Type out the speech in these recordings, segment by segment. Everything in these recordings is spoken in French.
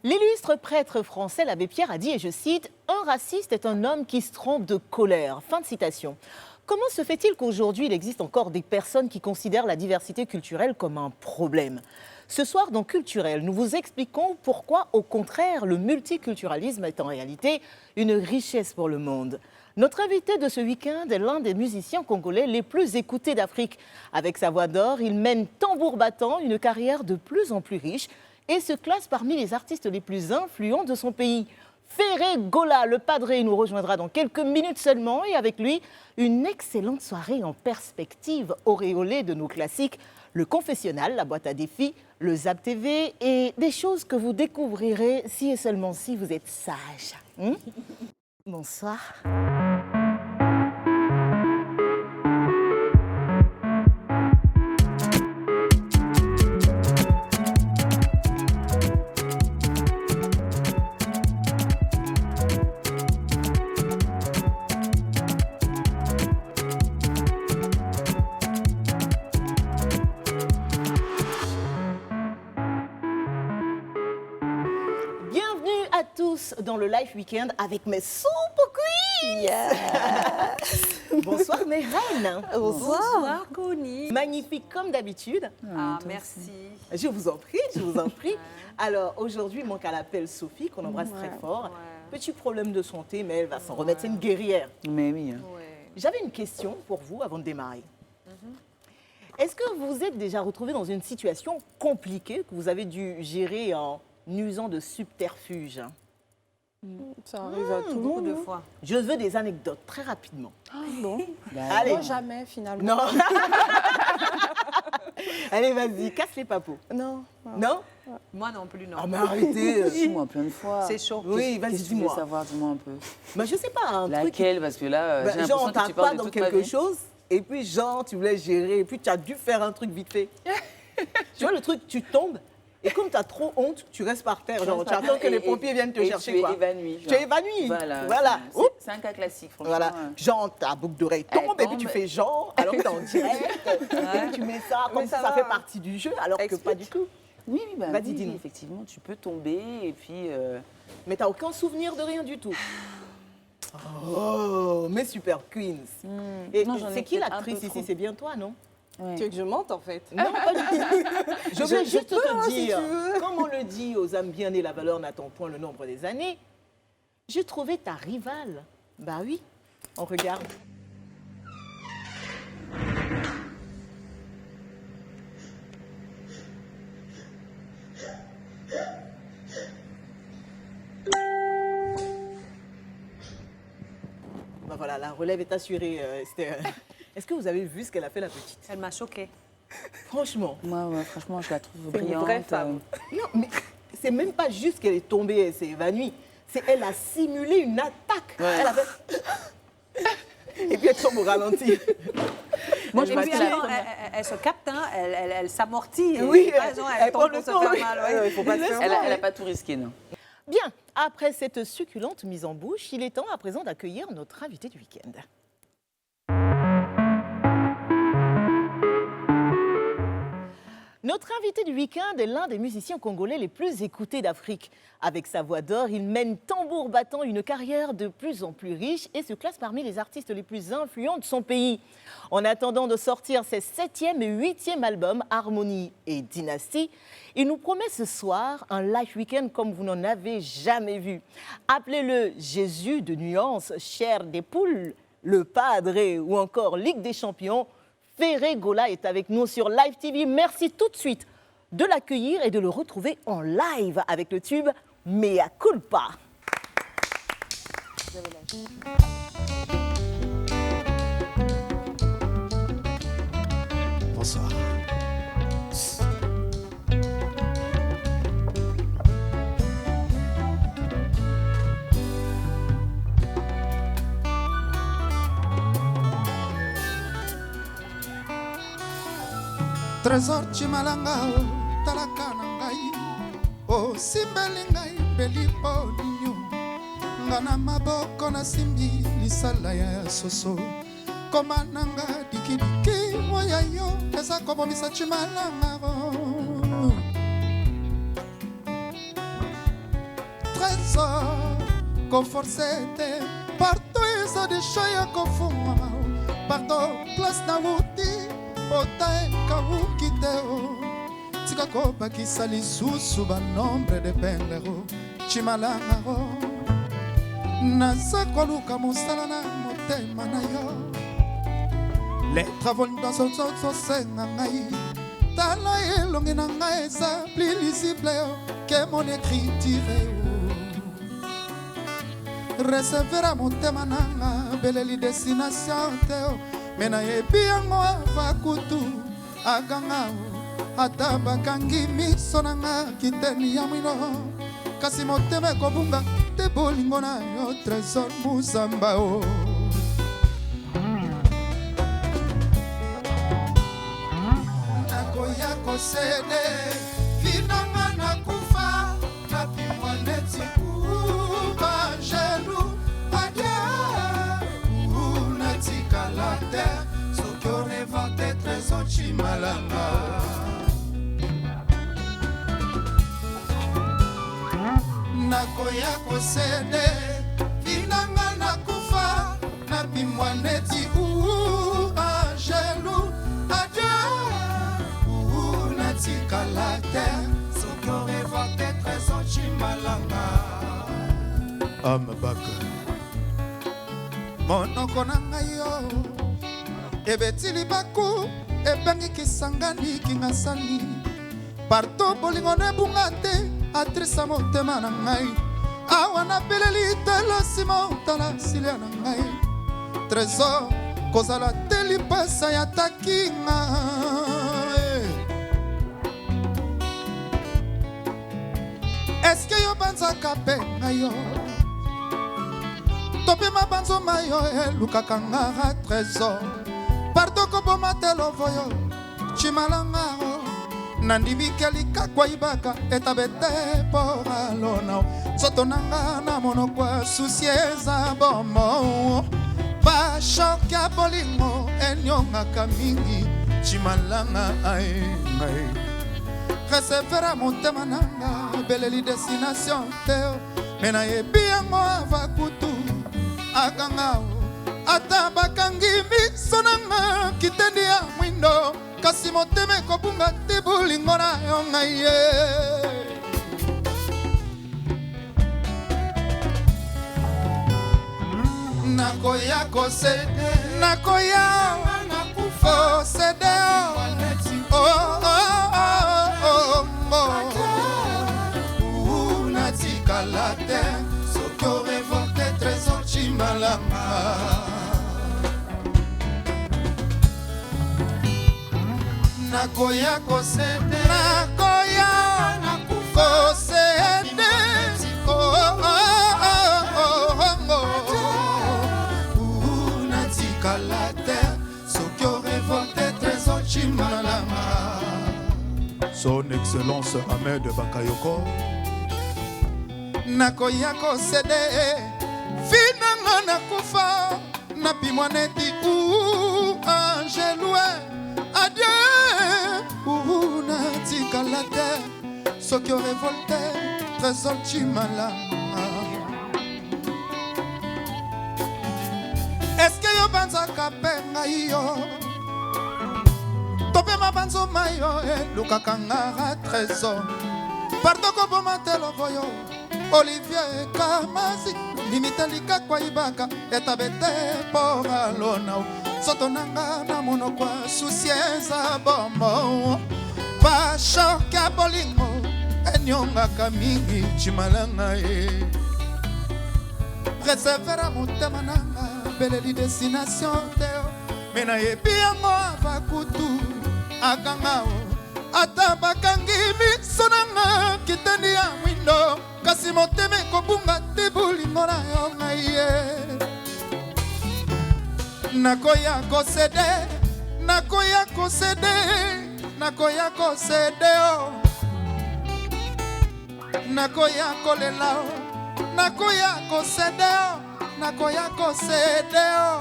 L'illustre prêtre français, l'abbé Pierre, a dit, et je cite, « Un raciste est un homme qui se trompe de colère ». Fin de citation. Comment se fait-il qu'aujourd'hui, il existe encore des personnes qui considèrent la diversité culturelle comme un problème ? Ce soir, dans Culturel, nous vous expliquons pourquoi, au contraire, le multiculturalisme est en réalité une richesse pour le monde. Notre invité de ce week-end est l'un des musiciens congolais les plus écoutés d'Afrique. Avec sa voix d'or, il mène tambour battant une carrière de plus en plus riche et se classe parmi les artistes les plus influents de son pays. Ferré Gola, le padré, nous rejoindra dans quelques minutes seulement et avec lui, une excellente soirée en perspective auréolée de nos classiques, le confessionnal, la boîte à défis, le Zap TV et des choses que vous découvrirez si et seulement si vous êtes sage. Bonsoir. Dans le Live Weekend avec mes super queens. Yes. Bonsoir mes reines. Bonsoir Connie. Magnifique comme d'habitude. Ah, merci. Je vous en prie, je vous en prie. Alors aujourd'hui, il manque à l'appel Sophie, qu'on embrasse très fort. Petit problème de santé, mais elle va s'en remettre, c'est une guerrière. Mais oui. J'avais une question pour vous avant de démarrer. Est-ce que vous êtes déjà retrouvé dans une situation compliquée que vous avez dû gérer en usant de subterfuges? Ça arrive à tout le monde de fois. Je veux des anecdotes très rapidement. Ah bon. Allez. Moi jamais finalement. Non. Allez, vas-y, casse les papos. Non. Non? Moi non plus, non. Ah, mais arrêtez. Dis-moi plein de fois. C'est chaud. Oui, vas-y, Qu'est-ce que tu veux dis-moi. savoir, dis-moi un peu. Mais je sais pas, un truc. Laquelle? Parce que là, j'ai Genre, l'impression on que t'a tu pas parles de dans toute ma quelque vie. chose, et puis genre, tu voulais gérer, et puis tu as dû faire un truc vite fait. Tu vois le truc, tu tombes, et comme tu as trop honte, tu restes par terre. Genre, tu attends que les pompiers viennent te chercher, tu es quoi. évanoui. Tu es évanoui. Voilà. Oups. C'est un cas classique, franchement. Voilà, genre ta boucle d'oreille tombe et puis tu fais genre alors que t'es en direct, et tu mets ça comme si ça fait partie du jeu alors que pas du tout. Oui, bah, Vas-y, oui, dis-nous. effectivement, tu peux tomber et puis... Mais t'as aucun souvenir de rien du tout. Oh, mes super queens. Et Non, j'en ai c'est qui peut-être un l'actrice peu ici? trop. C'est bien toi, non? Ouais. Tu veux que je monte en fait? Non, pas du tout. Je voulais juste peux, te si dire, tu veux. comme on le dit, aux âmes bien nées, la valeur n'attend point le nombre des années. J'ai trouvé ta rivale. Bah oui, on regarde. Bah voilà, la relève est assurée. Est-ce que vous avez vu ce qu'elle a fait, la petite? Elle m'a choquée. Franchement. Moi, franchement, je la trouve C'est une brillante. vraie femme. Non, mais c'est même pas juste qu'elle est tombée, elle s'est évanouie. Elle a simulé une attaque. Ouais. Elle a fait... Et puis elle tombe au ralenti. Moi, Et je pense puis que la- elle se capte, hein, elle s'amortit. Oui, elle prend tombe le pour se temps. faire mal. ouais. Faut pas se faire Elle mal. n'a pas tout risqué, non. Bien, après cette succulente mise en bouche, il est temps à présent d'accueillir notre invité du week-end. Notre invité du week-end est l'un des musiciens congolais les plus écoutés d'Afrique. Avec sa voix d'or, il mène tambour battant une carrière de plus en plus riche et se classe parmi les artistes les plus influents de son pays. En attendant de sortir ses 7e et 8e albums, Harmonie et Dynastie, il nous promet ce soir un live week-end comme vous n'en avez jamais vu. Appelez-le Jésus de nuances, chair des poules, le Padre ou encore Ligue des Champions. Ferré Gola est avec nous sur Live TV. Merci tout de suite de l'accueillir et de le retrouver en live avec le tube Mea Culpa. Bonsoir. Trésor Chimalanga, talaka na ngai, osimbeli ngai belipo ninyo, nga na maboko nasimbi lisala ya soso, koma nanga dikidiki moya yo, eza kobomisa Chimalanga. trésor koforce te parto eza desha ya kofungama parto place na wuti ota ekawuki te o tika kobakisa lisusu banombre de bendero chimalanga o naza koluka mosala na motema na yo les travaux ndozozosenga ngai tala elongi na ngai eza pli lisible ke mon écriture recevera motema nanga beleli destination te me nayebi yango ava kutu aganga ata bakangi miso nanga kiteni ya mwino kasi motema ekobunga te bolingo na yo trésor muzamba o nakoya kosede vinanga nakufa napimwa neti bangelu adia unatikala te soki orevante trésor chimalanga nakoya kosede vinanga nakufa napimwa neti angelu adia unatikala te soki orevante trésor chimalanga amabaka monoko na ngai yo ebetili baku ebangikisangani kingasani parto bolingo nebunga te atrisa motema na ngai awa napeleli tala nsima otala silia na ngai trésor kozala te lipasa ya takinga eske yo banzaka mpe ngai yo tope mabanzoma yo elukaka ngara trésor parto koboma te lovoyo chimalanga nandimikelikakwa ibaka etabete poralona soto nanga na monokwa susi eza bomo bashoki ya bolingo enyongaka mingi chimalanga aengai resevera motema nanga beleli destination te me nayebi yango ava kutu aganga ata bakangi miso nanga kitendi ya mwindo kasi motema ekobunga te bolingo na yo ngai ye nakoya kosede nakoya kosede unatikala te soki orevolte trésor chimalanga nakoya kosede nakoya kosede unatikala te soki orevolte trésor chimalanga son excellence Ahmed Bakayoko nakoya kosede vinanga nakufa napimwa neti angelue adieu natikala te soki orevolte trésor chimalanga eske yo banzaka mpe ngai yo tope mabanzoma yo elukaka ngara trésor parto koboma te lovoyo Olivier Kamazi limitelika kwa ibaka etabete poralona soto nanga na monokwa susi eza bomo bashoki ya bolingo enyongaka mingi chimalanga ye resevera motema nanga beleli destination te me nayebi yango ava kutu aganga ata bakangi miso nanga kitendi ya mwindo kasi motema ekobunga te bolingo na yo ngai ye nakoya kosede nakoya kosede nakoya kosede o nakoya kolela o nakoya kosede o nakoya kosede o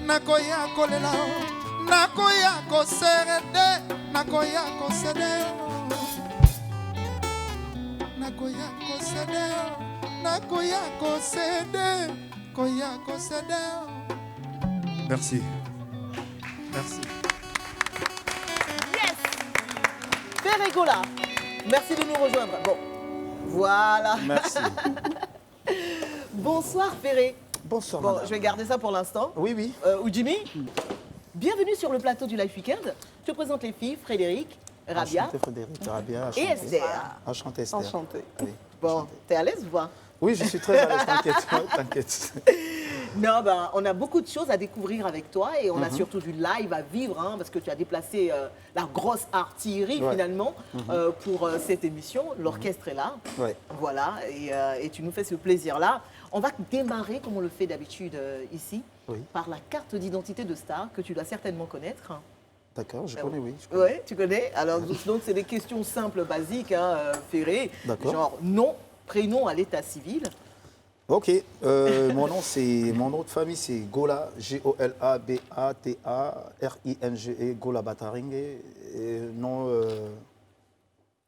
nakoya kolela o nakoya koserede nakoya kosede o nakoya kosede nakoya kosede koya kosede. Merci. Merci. Yes. Ferré Gola, merci de nous rejoindre. Bon, voilà. Merci. Bonsoir Ferré. Bonsoir, Bon, madame. je vais garder ça pour l'instant. Oui, oui. Jimmy, bienvenue sur le plateau du Live Weekend. Je te présente les filles, Frédéric, Rabia Enchanté, Frédéric, Rabia. et Enchanté. Esther. Enchanté, Esther. Enchanté. Oui, Bon, enchanté. t'es à l'aise ou pas? Oui, je suis très à l'aise, t'inquiète. T'inquiète. Non, ben, on a beaucoup de choses à découvrir avec toi et on a Mhm. surtout du live à vivre hein, parce que tu as déplacé la grosse artillerie Ouais. finalement pour cette émission. L'orchestre est là, Ouais. voilà, et tu nous fais ce plaisir-là. On va démarrer comme on le fait d'habitude ici Oui. par la carte d'identité de star que tu dois certainement connaître. D'accord, je connais, oui. je connais. Oui, tu connais. Alors, donc, c'est des questions simples, basiques, hein, Ferré. D'accord. Genre nom, prénom à l'état civil. Ok, mon nom de famille c'est Gola, G-O-L-A-B-A-T-A-R-I-N-G-E, Gola Bataringue. Et nom,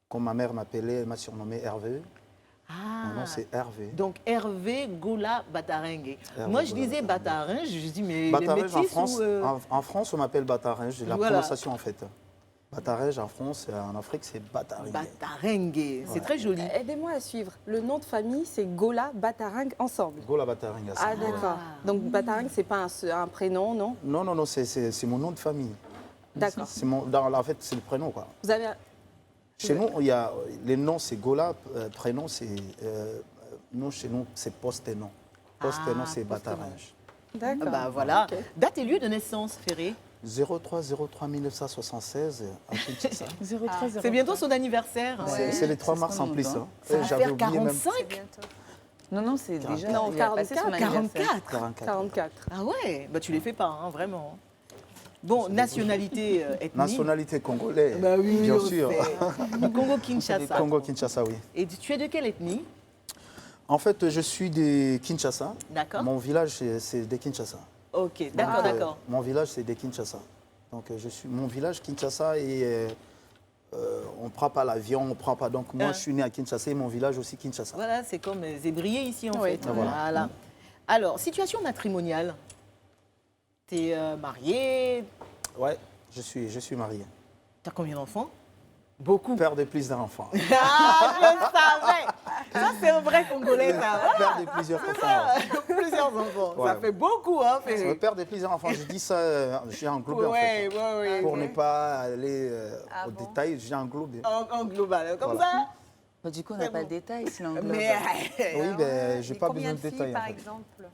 comme ma mère m'appelait, elle m'a surnommé Hervé. Ah. Mon nom c'est Hervé. Donc Hervé Gola Bataringue. Hervé Moi je Gola disais Bataringue. Bataringue, je dis mais Bataringue les en métis France, ou en France on m'appelle Bataringue, la Voilà. prononciation en fait. Bataringue en France et en Afrique c'est Bataringue. Bataringue. C'est très joli. Aidez-moi à suivre. Le nom de famille, c'est Gola Bataringue ensemble. Gola Bataringue. Ah, ouais. d'accord. Donc, Bataringue, c'est pas un prénom, non? Non, c'est mon nom de famille. D'accord. En fait c'est le prénom quoi. Vous avez. Chez nous, il y a les noms, c'est Gola, prénom, c'est. Nous, chez nous, c'est post-nom. Post-nom, Ah, c'est post-nom. Bataringue. D'accord. Bah voilà. Ok. Date et lieu de naissance, Ferré. 03 1976 à Kinshasa. C'est bientôt son anniversaire. C'est les 3 c'est ce mars qu'on en plus. entend. Hein. Ça va J'avais faire oublié même. 45. Non, non, c'est déjà. Non, il a passé son 44. anniversaire. 44. 44. Ah ouais, bah tu les fais pas, hein, vraiment. Bon, nationalité ethnique. Nationalité congolaise. Bah oui, bien on sûr. sait. Congo-Kinshasa. Congo-Kinshasa, oui. Et tu es de quelle ethnie? En fait, je suis de Kinshasa. D'accord. Mon village, c'est de Kinshasa. Ok, d'accord, Donc, d'accord. Mon village, c'est de Kinshasa. Donc, mon village, Kinshasa, et on ne prend pas l'avion, on ne prend pas. Donc, moi, Ah. je suis né à Kinshasa et mon village aussi, Kinshasa. Voilà, c'est comme Zébrié ici en Oui, fait. voilà. Voilà. Alors, situation matrimoniale. Tu es marié, Ouais, je suis marié. tu as combien d'enfants? Beaucoup. Père de plus d'un enfant. Ah, je savais. Ça, c'est un vrai Congolais, ça. Père de plusieurs C'est enfants. ça, plusieurs enfants. Ça Ouais. fait beaucoup, hein, C'est le Ferré. père de plusieurs enfants. Je dis ça, j'ai englobé en Ouais, fait. ouais, ouais. Pour ne pas aller Ah au bon détail, j'ai englobé. En global, comme Voilà. ça. Bah, du coup, on n'a C'est pas bon. le détail, sinon. Mais Oui, ben, j'ai Et pas combien besoin de filles, détails. en par fait. exemple,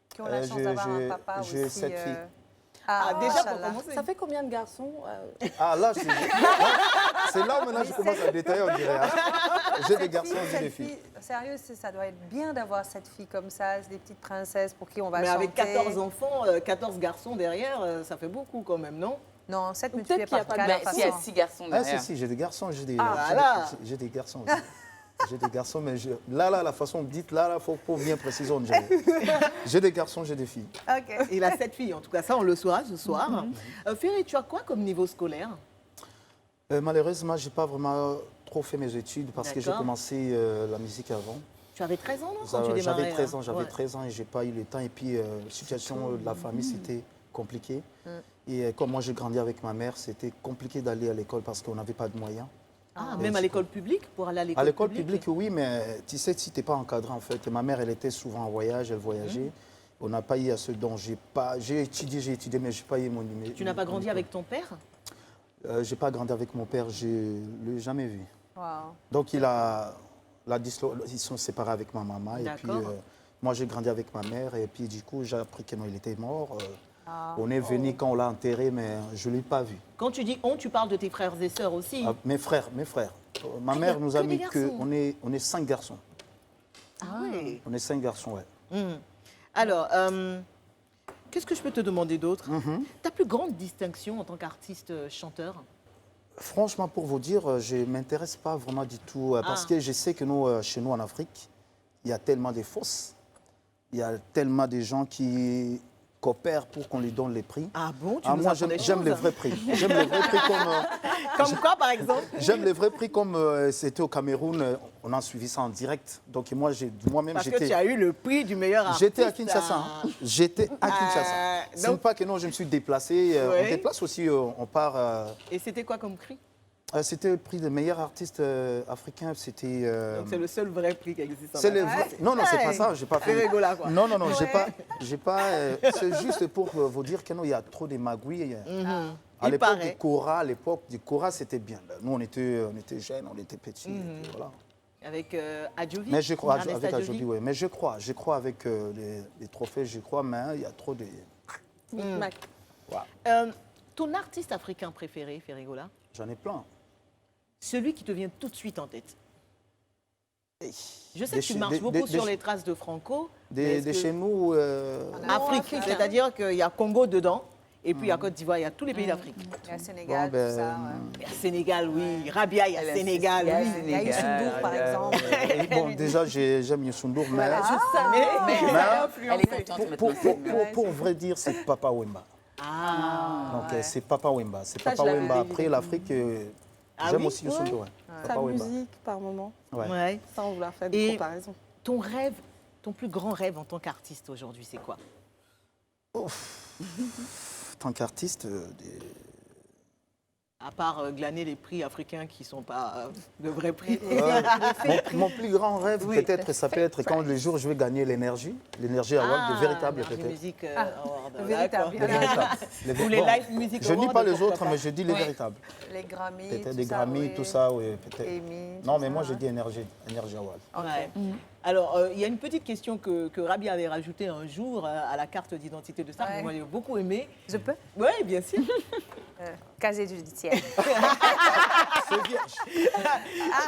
qui ont la chance j'ai- d'avoir un j'ai- papa j'ai aussi 7 filles. Ah, déjà, pour machallah. commencer. Ça fait combien de garçons Ah là, c'est là où maintenant je commence à détailler, on dirait. Hein. J'ai des garçons, j'ai des filles. Sérieux, ça doit être bien d'avoir cette fille comme ça, des petites princesses pour qui on va Mais chanter. avec 14 enfants, 14 garçons derrière, ça fait beaucoup quand même, non? Non, 7 Ou multiplié peut-être qu'il y par a pas de 4. Bah, s'il y a 6 garçons Ah derrière. si, j'ai des garçons, j'ai des, voilà. j'ai des garçons aussi. J'ai des garçons, mais là, la façon dont vous dites, là, faut bien préciser, on dirait. J'ai des garçons, j'ai des filles. Ok. Il a 7 filles, en tout cas, ça, on le saura ce soir. Ferré, tu as quoi comme niveau scolaire? Malheureusement, je n'ai pas vraiment trop fait mes études parce que j'ai D'accord. commencé la musique avant. Tu avais 13 ans, non, quand tu démarrais? J'avais 13 ans, Ouais. 13 ans et j'ai pas eu le temps. Et puis, la situation de la famille, c'était compliqué. Et comme moi, j'ai grandi avec ma mère, c'était compliqué d'aller à l'école parce qu'on n'avait pas de moyens. Ah, Et même à du l'école publique, pour aller à l'école À l'école publique? publique, oui, mais tu sais, si tu n'es pas encadré, en fait. Ma mère, elle était souvent en voyage, elle voyageait. On n'a pas eu à ce dont j'ai étudié, mais je n'ai pas eu mon numéro. Tu n'as pas grandi avec ton père? Je n'ai pas grandi avec mon père, je ne l'ai jamais vu. Wow. Donc, ils sont séparés avec ma maman. Et puis, D'accord. moi, j'ai grandi avec ma mère. Et puis, du coup, j'ai appris qu'il était mort. On est venu quand on l'a enterré, mais je ne l'ai pas vu. Quand tu dis on, tu parles de tes frères et sœurs aussi? Ah, mes frères. Ma il y mère a nous que a des mis garçons. on est 5 garçons. Ah oui. On est 5 garçons, ouais. Alors, qu'est-ce que je peux te demander d'autre? Ta plus grande distinction en tant qu'artiste chanteur? Franchement, pour vous dire, je ne m'intéresse pas vraiment du tout parce que je sais que chez nous en Afrique, il y a tellement de fausses. Il y a tellement de gens qui coopèrent pour qu'on lui donne les prix. Ah bon, tu Ah, nous moi, apprends des j'aime choses. les vrais prix. J'aime les vrais prix Comme quoi, par exemple? j'aime les vrais prix comme c'était au Cameroun. On a suivi ça en direct. Donc moi-même, Parce que tu as eu le prix du meilleur artiste. J'étais à Kinshasa. Hein. J'étais à Kinshasa. Ce n'est donc- pas que non, je me suis déplacé. Ouais. On déplace aussi, on part. Et c'était quoi comme prix? C'était le prix de meilleur artiste africain. C'était. Donc c'est le seul vrai prix qui existe en C'est les Afrique. vrais- Non, non, c'est pas ça. J'ai pas fait. C'est rigolo, quoi. Non, non, non, j'ai pas. C'est juste pour vous dire que non, il y a trop de magouilles. À Il l'époque paraît. du Cora, c'était bien. Nous, on était jeunes, on était petits. et puis voilà. Avec Adjovi. Mais je crois, Ernest avec Adjovi. Adjovi, oui. Mais je crois avec les trophées, je crois, mais il y a trop de. Micmac. Voilà. Ton artiste africain préféré, Ferrigola, J'en ai plein. celui qui te vient tout de suite en tête. Je sais Des que tu chez- marches des- beaucoup des- sur des- les traces de Franco. mais est-ce De que- chez nous. Afrique, africain. c'est-à-dire qu'il y a Congo dedans, et puis il y a Côte d'Ivoire, il y a tous les pays d'Afrique. Il y a le Sénégal, Bon, ben, tout ça. Ouais. Il y a Sénégal, oui. Rabia, il y a Sénégal, oui. Il y a Youssou N'Dour, par exemple. Bon, déjà, j'aime Youssou N'Dour, mais. Mais Mais- elle est contente maintenant. Pour vrai dire, c'est Papa Wemba. Ah, Donc, c'est Papa Wemba. C'est Ça, Papa je l'avais Wemba. vu. Après, l'Afrique, Ah j'aime oui? aussi Youssou N'Dour. ouais. Sa Papa Wemba. musique, par moment, Ouais. ouais. sans vouloir faire de Et- comparaison. Ton rêve, ton plus grand rêve en tant qu'artiste aujourd'hui, c'est quoi? En tant qu'artiste, À part glaner les prix africains qui ne sont pas de vrais prix. mon plus grand rêve, Oui. peut-être, ça peut être quand le jour où je vais gagner l'énergie Award, le véritable Energy peut-être. Music Award. le véritable. D'accord. Les véritables. Ou les Bon, Live Music je dis Awards, pas les pourquoi autres, pas. mais je dis les Oui. véritables. Les Grammys. Peut-être tout des ça, Grammys, oui. tout ça, oui, peut-être. Emmy, Non, tout mais ça, moi, je ouais. dis Energy Award. Ouais. Alors, il y a une petite question que Rabi avait rajoutée un jour à la carte d'identité de star, Ouais. que moi j'ai beaucoup aimé. Je peux Oui, bien sûr. Casier judiciaire. C'est vierge.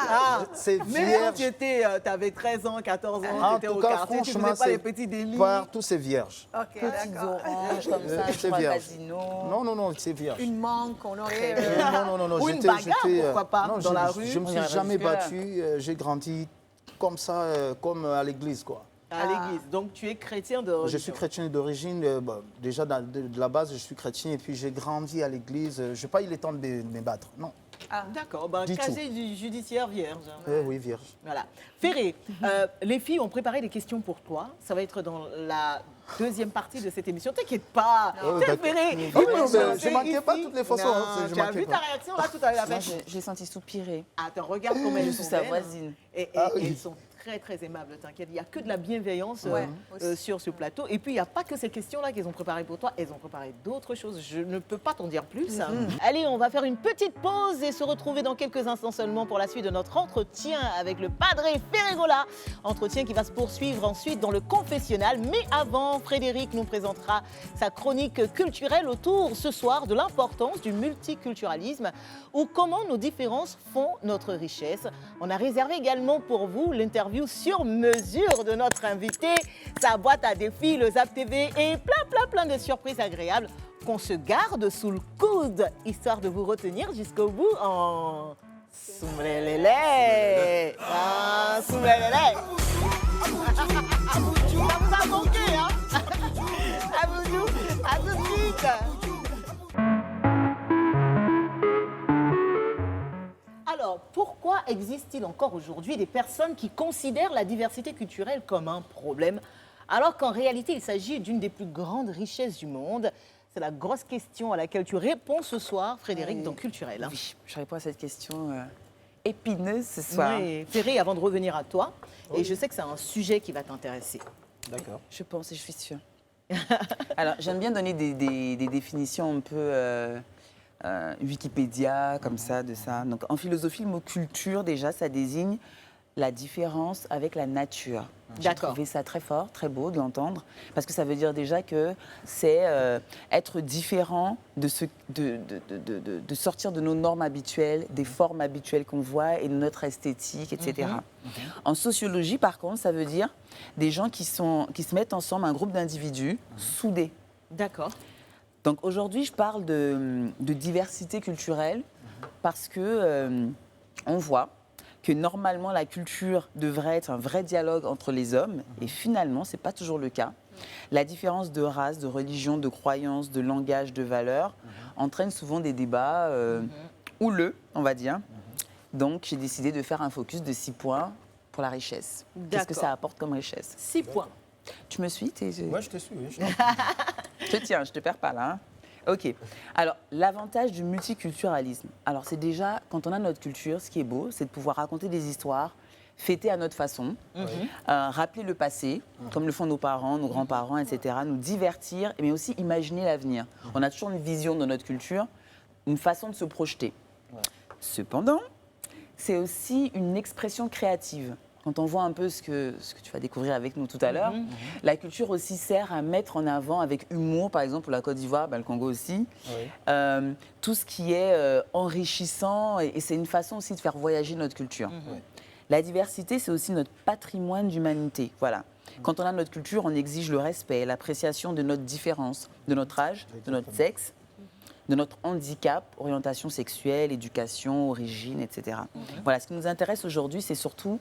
Ah, C'est mais vierge. tu avais 13 ans, 14 ans, tu En étais tout au cas, quartier, tu franchement, faisais pas les c'est petits délits. partout, c'est vierge. Ok, Petites d'accord. oranges comme ça, C'est je crois, vierge. casino. Non, non, non, c'est vierge. Une manque, on aurait. Non, Ou une bagarre, pourquoi pas, non, dans la rue. Je me On suis ira jamais jusque-là. battu. J'ai grandi comme ça, comme à l'église, quoi. À l'église. Donc, tu es chrétien de Je suis chrétien d'origine. Déjà, de la base, je suis chrétien. Et puis, j'ai grandi à l'église. Je n'ai pas eu le temps de me battre. Non. D'accord, ben, Du casier judiciaire vierge. Oui, vierge. Voilà. Ferré, les filles ont préparé des questions pour toi. Ça va être dans la deuxième partie de cette émission. T'inquiète pas. Oh, T'es d'accord. Ferré. Oh, il non, va mais chanter je manquais pas ici. toutes les façons, Non, hein, je tu as manquais vu pas. ta réaction là tout à l'heure. Moi, j'ai senti soupirer. Attends, regarde comment elles Sous sont sa belles. voisine. Et Ah oui. elles sont très, très aimables, t'inquiète. Il n'y a que de la bienveillance Ouais, aussi. sur ce plateau. Et puis, il n'y a pas que ces questions-là qu'elles ont préparées pour toi. Elles ont préparé d'autres choses. Je ne peux pas t'en dire plus. Allez, on va faire une petite pause et se retrouver dans quelques instants seulement pour la suite de notre entretien avec le Padre Ferrigola. Entretien qui va se poursuivre ensuite dans le confessionnal. Mais avant, Frédéric nous présentera sa chronique culturelle autour ce soir de l'importance du multiculturalisme ou comment nos différences font notre richesse. On a réservé également pour vous l'interview sur mesure de notre invité, sa boîte à défis, le Zap TV et plein de surprises agréables qu'on se garde sous le coude, histoire de vous retenir jusqu'au bout en... Soumlélélé. Ah, soumlélélé. Ça vous a manqué, hein? À vous, à tout de suite. Alors, pourquoi existe-t-il encore aujourd'hui des personnes qui considèrent la diversité culturelle comme un problème, alors qu'en réalité, il s'agit d'une des plus grandes richesses du monde? C'est la grosse question à laquelle tu réponds ce soir, Frédéric, dans Culturel. Oui, je réponds à cette question épineuse ce soir. Oui. Ferré, avant de revenir à toi, et je sais que c'est un sujet qui va t'intéresser. D'accord. Je pense et je suis sûre. Alors, j'aime bien donner des définitions un peu Wikipédia, comme ça, de ça. Donc, en philosophie, le mot culture, déjà, ça désigne la différence avec la nature. J'ai D'accord. trouvé ça très fort, très beau de l'entendre, parce que ça veut dire déjà que c'est être différent de sortir de nos normes habituelles, des formes habituelles qu'on voit et de notre esthétique, etc. En sociologie, par contre, ça veut dire des gens qui se mettent ensemble, un groupe d'individus soudés. D'accord. Donc aujourd'hui, je parle de diversité culturelle parce que on voit que normalement la culture devrait être un vrai dialogue entre les hommes, et finalement, ce n'est pas toujours le cas. La différence de race, de religion, de croyance, de langage, de valeurs entraîne souvent des débats houleux, on va dire. Donc, j'ai décidé de faire un focus de 6 points pour la richesse. Qu'est-ce que ça apporte comme richesse? 6 points. Tu me suis? Moi, je te suis. Oui, Je te tiens, je ne te perds pas là. Hein. Ok. Alors, l'avantage du multiculturalisme. Alors, c'est déjà, quand on a notre culture, ce qui est beau, c'est de pouvoir raconter des histoires, fêter à notre façon, rappeler le passé, comme le font nos parents, nos grands-parents, etc., nous divertir, mais aussi imaginer l'avenir. On a toujours une vision de notre culture, une façon de se projeter. Cependant, c'est aussi une expression créative. Quand on voit un peu ce que tu vas découvrir avec nous tout à l'heure, la culture aussi sert à mettre en avant avec humour, par exemple pour la Côte d'Ivoire, le Congo aussi, tout ce qui est enrichissant et c'est une façon aussi de faire voyager notre culture. La diversité, c'est aussi notre patrimoine d'humanité. Voilà. Quand on a notre culture, on exige le respect, l'appréciation de notre différence, de notre âge, de notre sexe, de notre handicap, orientation sexuelle, éducation, origine, etc. Voilà, ce qui nous intéresse aujourd'hui, c'est surtout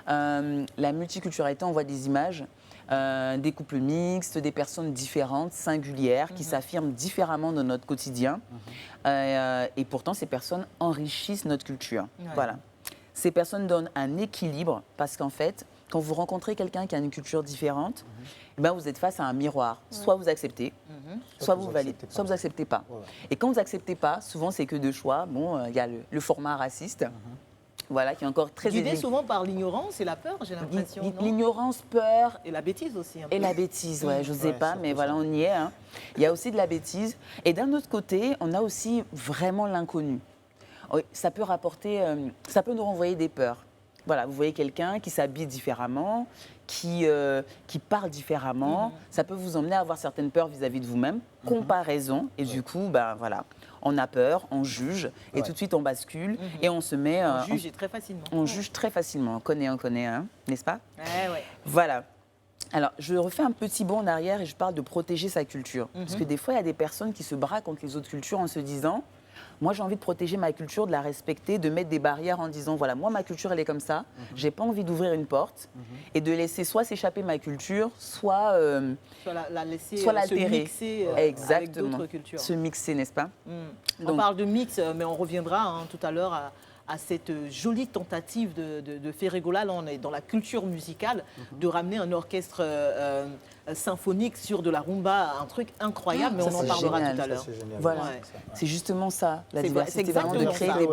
la multiculturalité. On voit des images, des couples mixtes, des personnes différentes, singulières, qui s'affirment différemment dans notre quotidien. Et pourtant, ces personnes enrichissent notre culture. Voilà. Ces personnes donnent un équilibre parce qu'en fait, quand vous rencontrez quelqu'un qui a une culture différente, eh ben vous êtes face à un miroir. Soit vous acceptez, soit vous validez, soit vous n'acceptez pas. Et quand vous n'acceptez pas, souvent c'est que 2 choix. Bon, il y a le format raciste, voilà, qui est encore très Guidé souvent par l'ignorance et la peur, j'ai l'impression. non L'ignorance, peur. Et la bêtise aussi. Un peu. Et la bêtise, ouais, je ne sais pas, mais voilà, on y est. Hein. Il y a aussi de la bêtise. Et d'un autre côté, on a aussi vraiment l'inconnu. Oui, ça peut rapporter, ça peut nous renvoyer des peurs. Voilà, vous voyez quelqu'un qui s'habille différemment, qui parle différemment, ça peut vous emmener à avoir certaines peurs vis-à-vis de vous-même, comparaison, et du coup, ben voilà, on a peur, on juge, et tout de suite on bascule, et on se met... on juge très facilement. On juge très facilement, on connaît, hein, n'est-ce pas? Ouais. Voilà. Alors, je refais un petit bond en arrière et je parle de protéger sa culture. Parce que des fois, il y a des personnes qui se braquent contre les autres cultures en se disant... Moi, j'ai envie de protéger ma culture, de la respecter, de mettre des barrières en disant, voilà, moi, ma culture, elle est comme ça. J'ai pas envie d'ouvrir une porte et de laisser soit s'échapper ma culture, soit la laisser soit se l'altérer. mixer Exactement. avec d'autres cultures. Se mixer, n'est-ce pas? On parle de mix, mais on reviendra tout à l'heure à cette jolie tentative de Ferregola. Là, on est dans la culture musicale, de ramener un orchestre symphonique sur de la rumba, un truc incroyable, mais Ça, on en c'est parlera génial. tout à l'heure. Voilà, Ouais. c'est justement ça, la C'est diversité, vraiment de exactement créer ça. des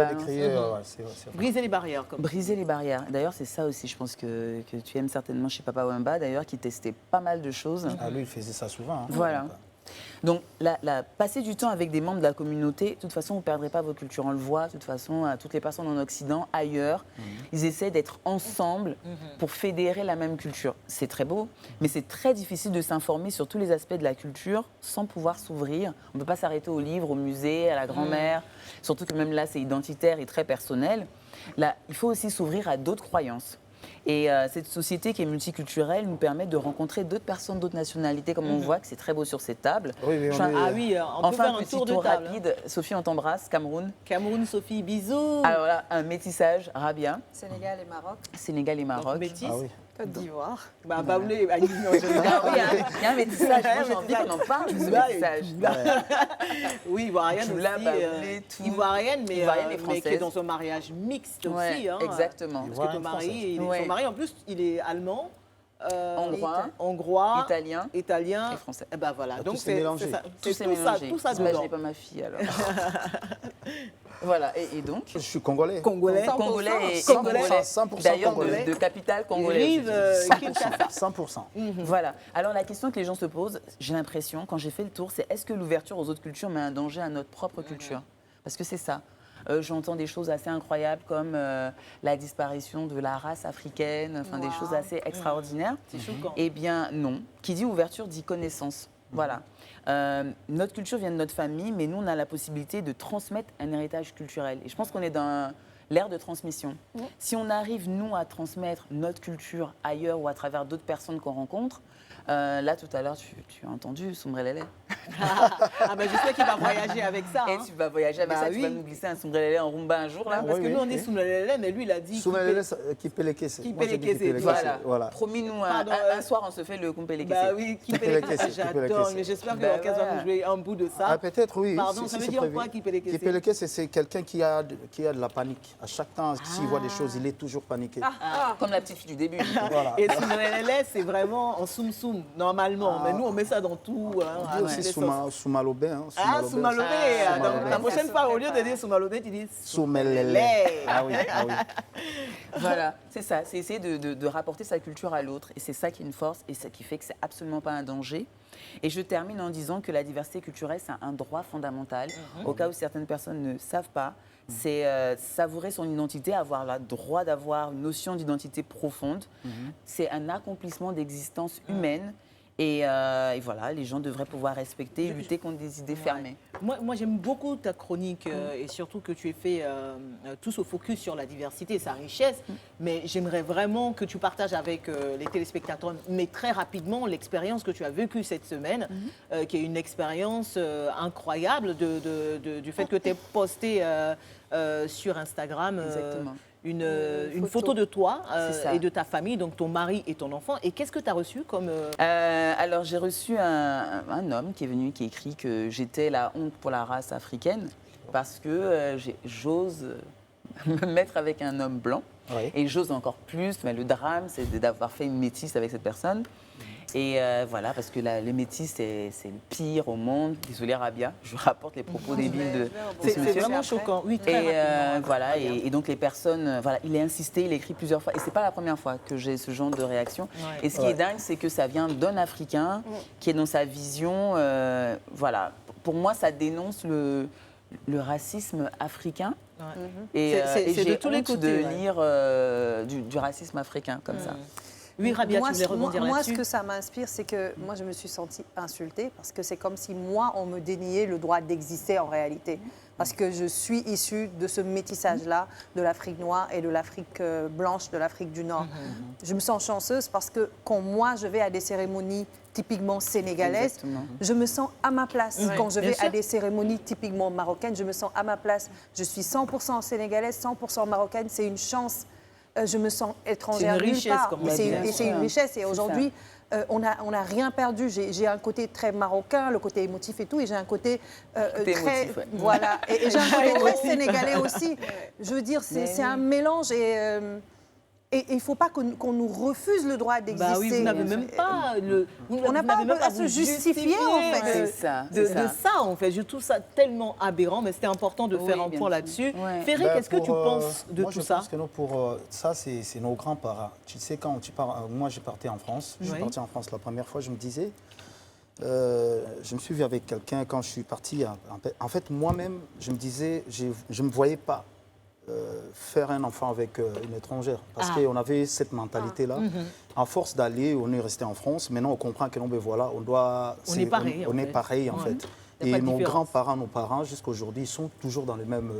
balances. Briser les barrières. Comme Briser les barrières. D'ailleurs, c'est ça aussi, je pense que tu aimes certainement chez Papa Wemba, d'ailleurs, qui testait pas mal de choses. Ah, lui, il faisait ça souvent. Hein. Voilà. Donc, passer du temps avec des membres de la communauté, de toute façon, vous ne perdrez pas votre culture. On le voit, de toute façon, toutes les personnes en Occident, ailleurs, ils essaient d'être ensemble pour fédérer la même culture. C'est très beau, mais c'est très difficile de s'informer sur tous les aspects de la culture sans pouvoir s'ouvrir. On ne peut pas s'arrêter au livre, au musée, à la grand-mère, surtout que même là, c'est identitaire et très personnel. Là, il faut aussi s'ouvrir à d'autres croyances. Et cette société qui est multiculturelle nous permet de rencontrer d'autres personnes, d'autres nationalités, comme on voit que c'est très beau sur cette table. Oui, on peut Enfin, faire un petit tour de table. rapide. Sophie, on t'embrasse. Cameroun. Cameroun, Sophie, bisous. Alors là, un métissage, Rabia. Sénégal et Maroc. Sénégal et Maroc. Métis. Ah oui. Côte d'Ivoire. Baoulé, Ah oui, hein, il y a un métissage. Moi, j'ai envie qu'on en parle de ce métissage. Oui, ivoirienne Toula, aussi. Baoulé, tout. Ivoirienne, mais Ivoirienne et qui est française. dans un mariage mixte Ouais, aussi. Hein, exactement. Parce que ton mari, Ouais. son mari, en plus, il est allemand. Hongrois, Hongrois, italien et et français. Et ben voilà, Tout donc s'est mélangé. Tout c'est s'est mélangé. tout ça Imaginez dedans. pas ma fille alors. Voilà, et donc Je suis congolais. Congolais, Congolais et 100%, Congolais. 100% D'ailleurs, congolais. de capitale congolaise. Rive, Kinshasa. 100%. Voilà. Alors la question que les gens se posent, j'ai l'impression, quand j'ai fait le tour, c'est est-ce que l'ouverture aux autres cultures met un danger à notre propre culture? Parce que c'est ça. J'entends des choses assez incroyables comme la disparition de la race africaine, enfin des choses assez extraordinaires. C'est choquant. Eh bien non. Qui dit ouverture dit connaissance. Voilà. Notre culture vient de notre famille, mais nous, on a la possibilité de transmettre un héritage culturel. Et je pense qu'on est dans l'ère de transmission. Si on arrive, nous, à transmettre notre culture ailleurs ou à travers d'autres personnes qu'on rencontre, là, tout à l'heure, tu as entendu Sombrelele. Ah ben j'espère qu'il va voyager avec ça. Et Hein. tu vas voyager avec Bah ça, oui. tu vas nous glisser un sombrelele en rumba un jour, là. Parce que Oui, nous, on oui. est sous le mais lui, il a dit... Soumelele Kipelekese. Kipelekese, Moi, j'ai dit Kipelekese, Voilà. voilà. Promis-nous, Pardon, un soir, on se fait le kumpelekese. Bah oui, Kipelekese, J'adore, Kipelekese. mais j'espère que Bah l'orchestre va ouais. nous jouer un bout de ça. Ah, peut-être, oui. Pardon, ça veut c'est dire prévu. quoi, Kipelekese? Kipelekese, c'est quelqu'un qui a de la panique. À chaque temps, s'il voit des choses, il est toujours paniqué. Comme la petite fille du début. Voilà. Et Soumelele, c'est vraiment en soum-soum, normalement. Mais nous, on met ça dans tout. Hein, On à dit aussi toutes les sauces. Soumalobé. Hein, Ah, Soumalobé. Ah, Donc, Soumalobé. la prochaine fois, au lieu de dire Soumalobé, tu dis Soumelele. Ah oui, ah oui. Voilà, c'est ça, c'est essayer de rapporter sa culture à l'autre. Et c'est ça qui est une force et ce qui fait que c'est absolument pas un danger. Et je termine en disant que la diversité culturelle, c'est un droit fondamental. Au cas où certaines personnes ne savent pas, c'est savourer son identité, avoir le droit d'avoir une notion d'identité profonde. C'est un accomplissement d'existence humaine. Et voilà, les gens devraient pouvoir respecter et lutter contre des idées fermées. Moi j'aime beaucoup ta chronique et surtout que tu aies fait tout ce focus sur la diversité, sa richesse. Mais j'aimerais vraiment que tu partages avec les téléspectateurs, mais très rapidement, l'expérience que tu as vécue cette semaine, qui est une expérience incroyable du fait que tu aies posté sur Instagram. Exactement. Une photo de toi C'est ça. et de ta famille, donc ton mari et ton enfant. Et qu'est-ce que tu as reçu comme... Alors, j'ai reçu un homme qui est venu, qui écrit que j'étais la honte pour la race africaine parce que j'ose me mettre avec un homme blanc. Oui. Et j'ose encore plus, mais le drame, c'est d'avoir fait une métisse avec cette personne. Et voilà, parce que le métis, c'est le pire au monde. Désolée, Rabia, je rapporte les propos débiles de C'est ce monsieur. vraiment choquant. Oui, très Et rapidement. voilà, et donc les personnes, voilà, il a insisté, il a écrit plusieurs fois. Et c'est pas la première fois que j'ai ce genre de réaction. Ouais. Et ce qui est dingue, c'est que ça vient d'un Africain qui est dans sa vision. Voilà, pour moi, ça dénonce le racisme africain. Ouais. Et, C'est et de j'ai tous les honte côtés, de ouais. lire du racisme africain comme ça. Oui, Rabia, moi, tu voulais rebondir moi, là-dessus. ce que ça m'inspire, c'est que moi, je me suis sentie insultée parce que c'est comme si moi, on me déniait le droit d'exister en réalité. Parce que je suis issue de ce métissage-là, de l'Afrique noire et de l'Afrique blanche, de l'Afrique du Nord. Je me sens chanceuse parce que quand moi, je vais à des cérémonies typiquement sénégalaises, Exactement. je me sens à ma place. Ouais, Quand je bien vais sûr. à des cérémonies typiquement marocaines, je me sens à ma place. Je suis 100% sénégalaise, 100% marocaine. C'est une chance. Je me sens étrangère C'est une nulle richesse, part. comme on Et dit. c'est- Bien et c'est sûr. une richesse. Et C'est aujourd'hui, on n'a rien perdu. J'ai un côté très marocain, le côté émotif et tout, et j'ai un côté Côté très... émotif, ouais. Voilà. Et j'ai un côté très Émotif. sénégalais aussi. Je veux dire, Mais c'est oui. un mélange et il ne faut pas qu'on nous refuse le droit d'exister. Bah oui, vous n'avez même pas On n'a pas à se justifier, en fait. C'est ça, De c'est ça. ça, en fait. Je trouve ça tellement aberrant, mais c'était important de Oui, faire un bien point sûr. là-dessus. Ouais. Ferré, Ben, qu'est-ce que tu pour, penses de moi, tout je ça? pense que ça, c'est nos grands-parents. Tu sais, quand tu pars, moi, j'ai parti en France. Je suis Oui. parti en France la première fois, je me disais, je me suis vu avec quelqu'un quand je suis parti. En fait, moi-même, je me disais, je ne me voyais pas faire un enfant avec une étrangère. Parce Ah. qu'on avait cette mentalité-là. À force d'aller, on est resté en France. Maintenant, on comprend que non, ben voilà, on doit. On est pareil, On en est fait. pareil, en Ouais. fait. Il y a pas Et de nos différence. grands-parents, nos parents, jusqu'à aujourd'hui, ils sont toujours dans le même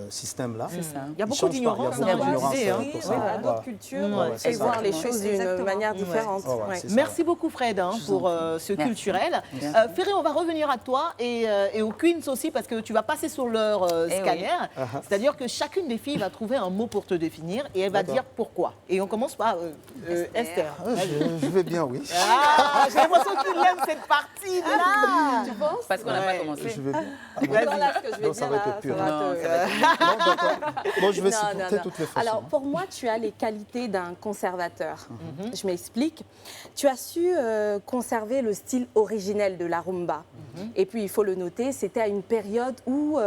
système-là. C'est ça. Il y a Ils beaucoup changent pas, d'ignorance, il y a hein, beaucoup d'ignorance, je disais, hein. pour ça. Oui, à Voilà. d'autres cultures Ouais, et c'est ça. voir les choses d'une Exactement. manière Ouais. différente. Ouais, Ouais. c'est ça. Merci beaucoup Fred hein, pour ce Merci. culturel. Merci. Ferré, on va revenir à toi et aux Queens aussi parce que tu vas passer sur leur Eh scanner. oui. C'est-à-dire que chacune des filles va trouver un mot pour te définir et elle va D'accord. dire pourquoi. Et on commence par Esther. Ah, je vais bien, oui. Ah, j'ai l'impression qu'il aime cette partie-là. Tu penses? Parce qu'on n'a Ouais. pas commencé. Je vais bien. Voilà ce que je vais Non, ça dire va là. être pur. ça va Non, te- ça va être- Non, d'accord. Bon, je vais Non, supporter non. toutes les façons. Alors, pour moi, tu as les qualités d'un conservateur. Je m'explique. Tu as su conserver le style originel de la rumba. Et puis, il faut le noter, c'était à une période où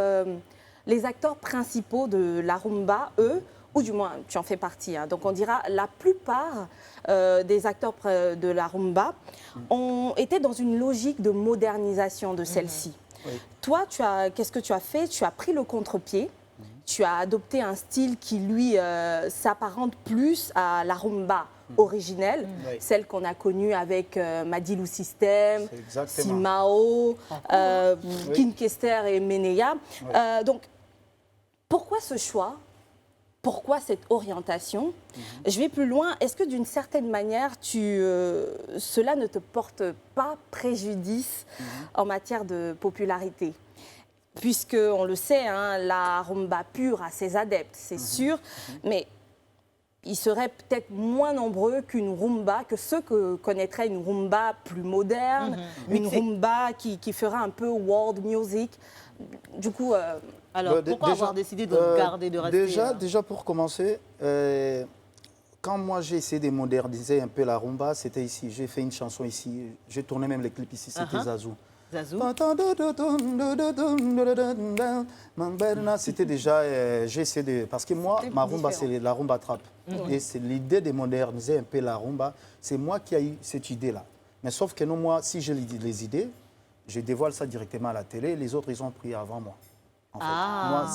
les acteurs principaux de la rumba, eux, ou du moins, tu en fais partie, hein, donc on dira la plupart des acteurs de la rumba ont été dans une logique de modernisation de celle-ci. Oui. Toi, qu'est-ce que tu as fait? Tu as pris le contre-pied. Tu as adopté un style qui, lui, s'apparente plus à la rumba originelle, Oui. celle qu'on a connue avec Madilou System, C'est exactement. Simao, Kin Kester et Meneya. Donc, pourquoi ce choix pourquoi cette orientation? Je vais plus loin. Est-ce que d'une certaine manière, cela ne te porte pas préjudice en matière de popularité? Puisque, on le sait, hein, la rumba pure a ses adeptes, c'est sûr, mais ils seraient peut-être moins nombreux que ceux que connaîtraient une rumba plus moderne, une rumba qui fera un peu world music. Du coup... Alors, pourquoi avoir décidé de garder, de rester Déjà pour commencer, quand moi j'ai essayé de moderniser un peu la rumba, c'était ici. J'ai fait une chanson ici, j'ai tourné même les clips ici, c'était Zazou. Zazou. C'était déjà, j'ai essayé de... Parce que moi, ma rumba, c'est la rumba trap. Et c'est l'idée de moderniser un peu la rumba. C'est moi qui ai eu cette idée-là. Mais sauf que non, moi, si j'ai les idées, je dévoile ça directement à la télé. Les autres, ils ont pris avant moi. En fait. Moi,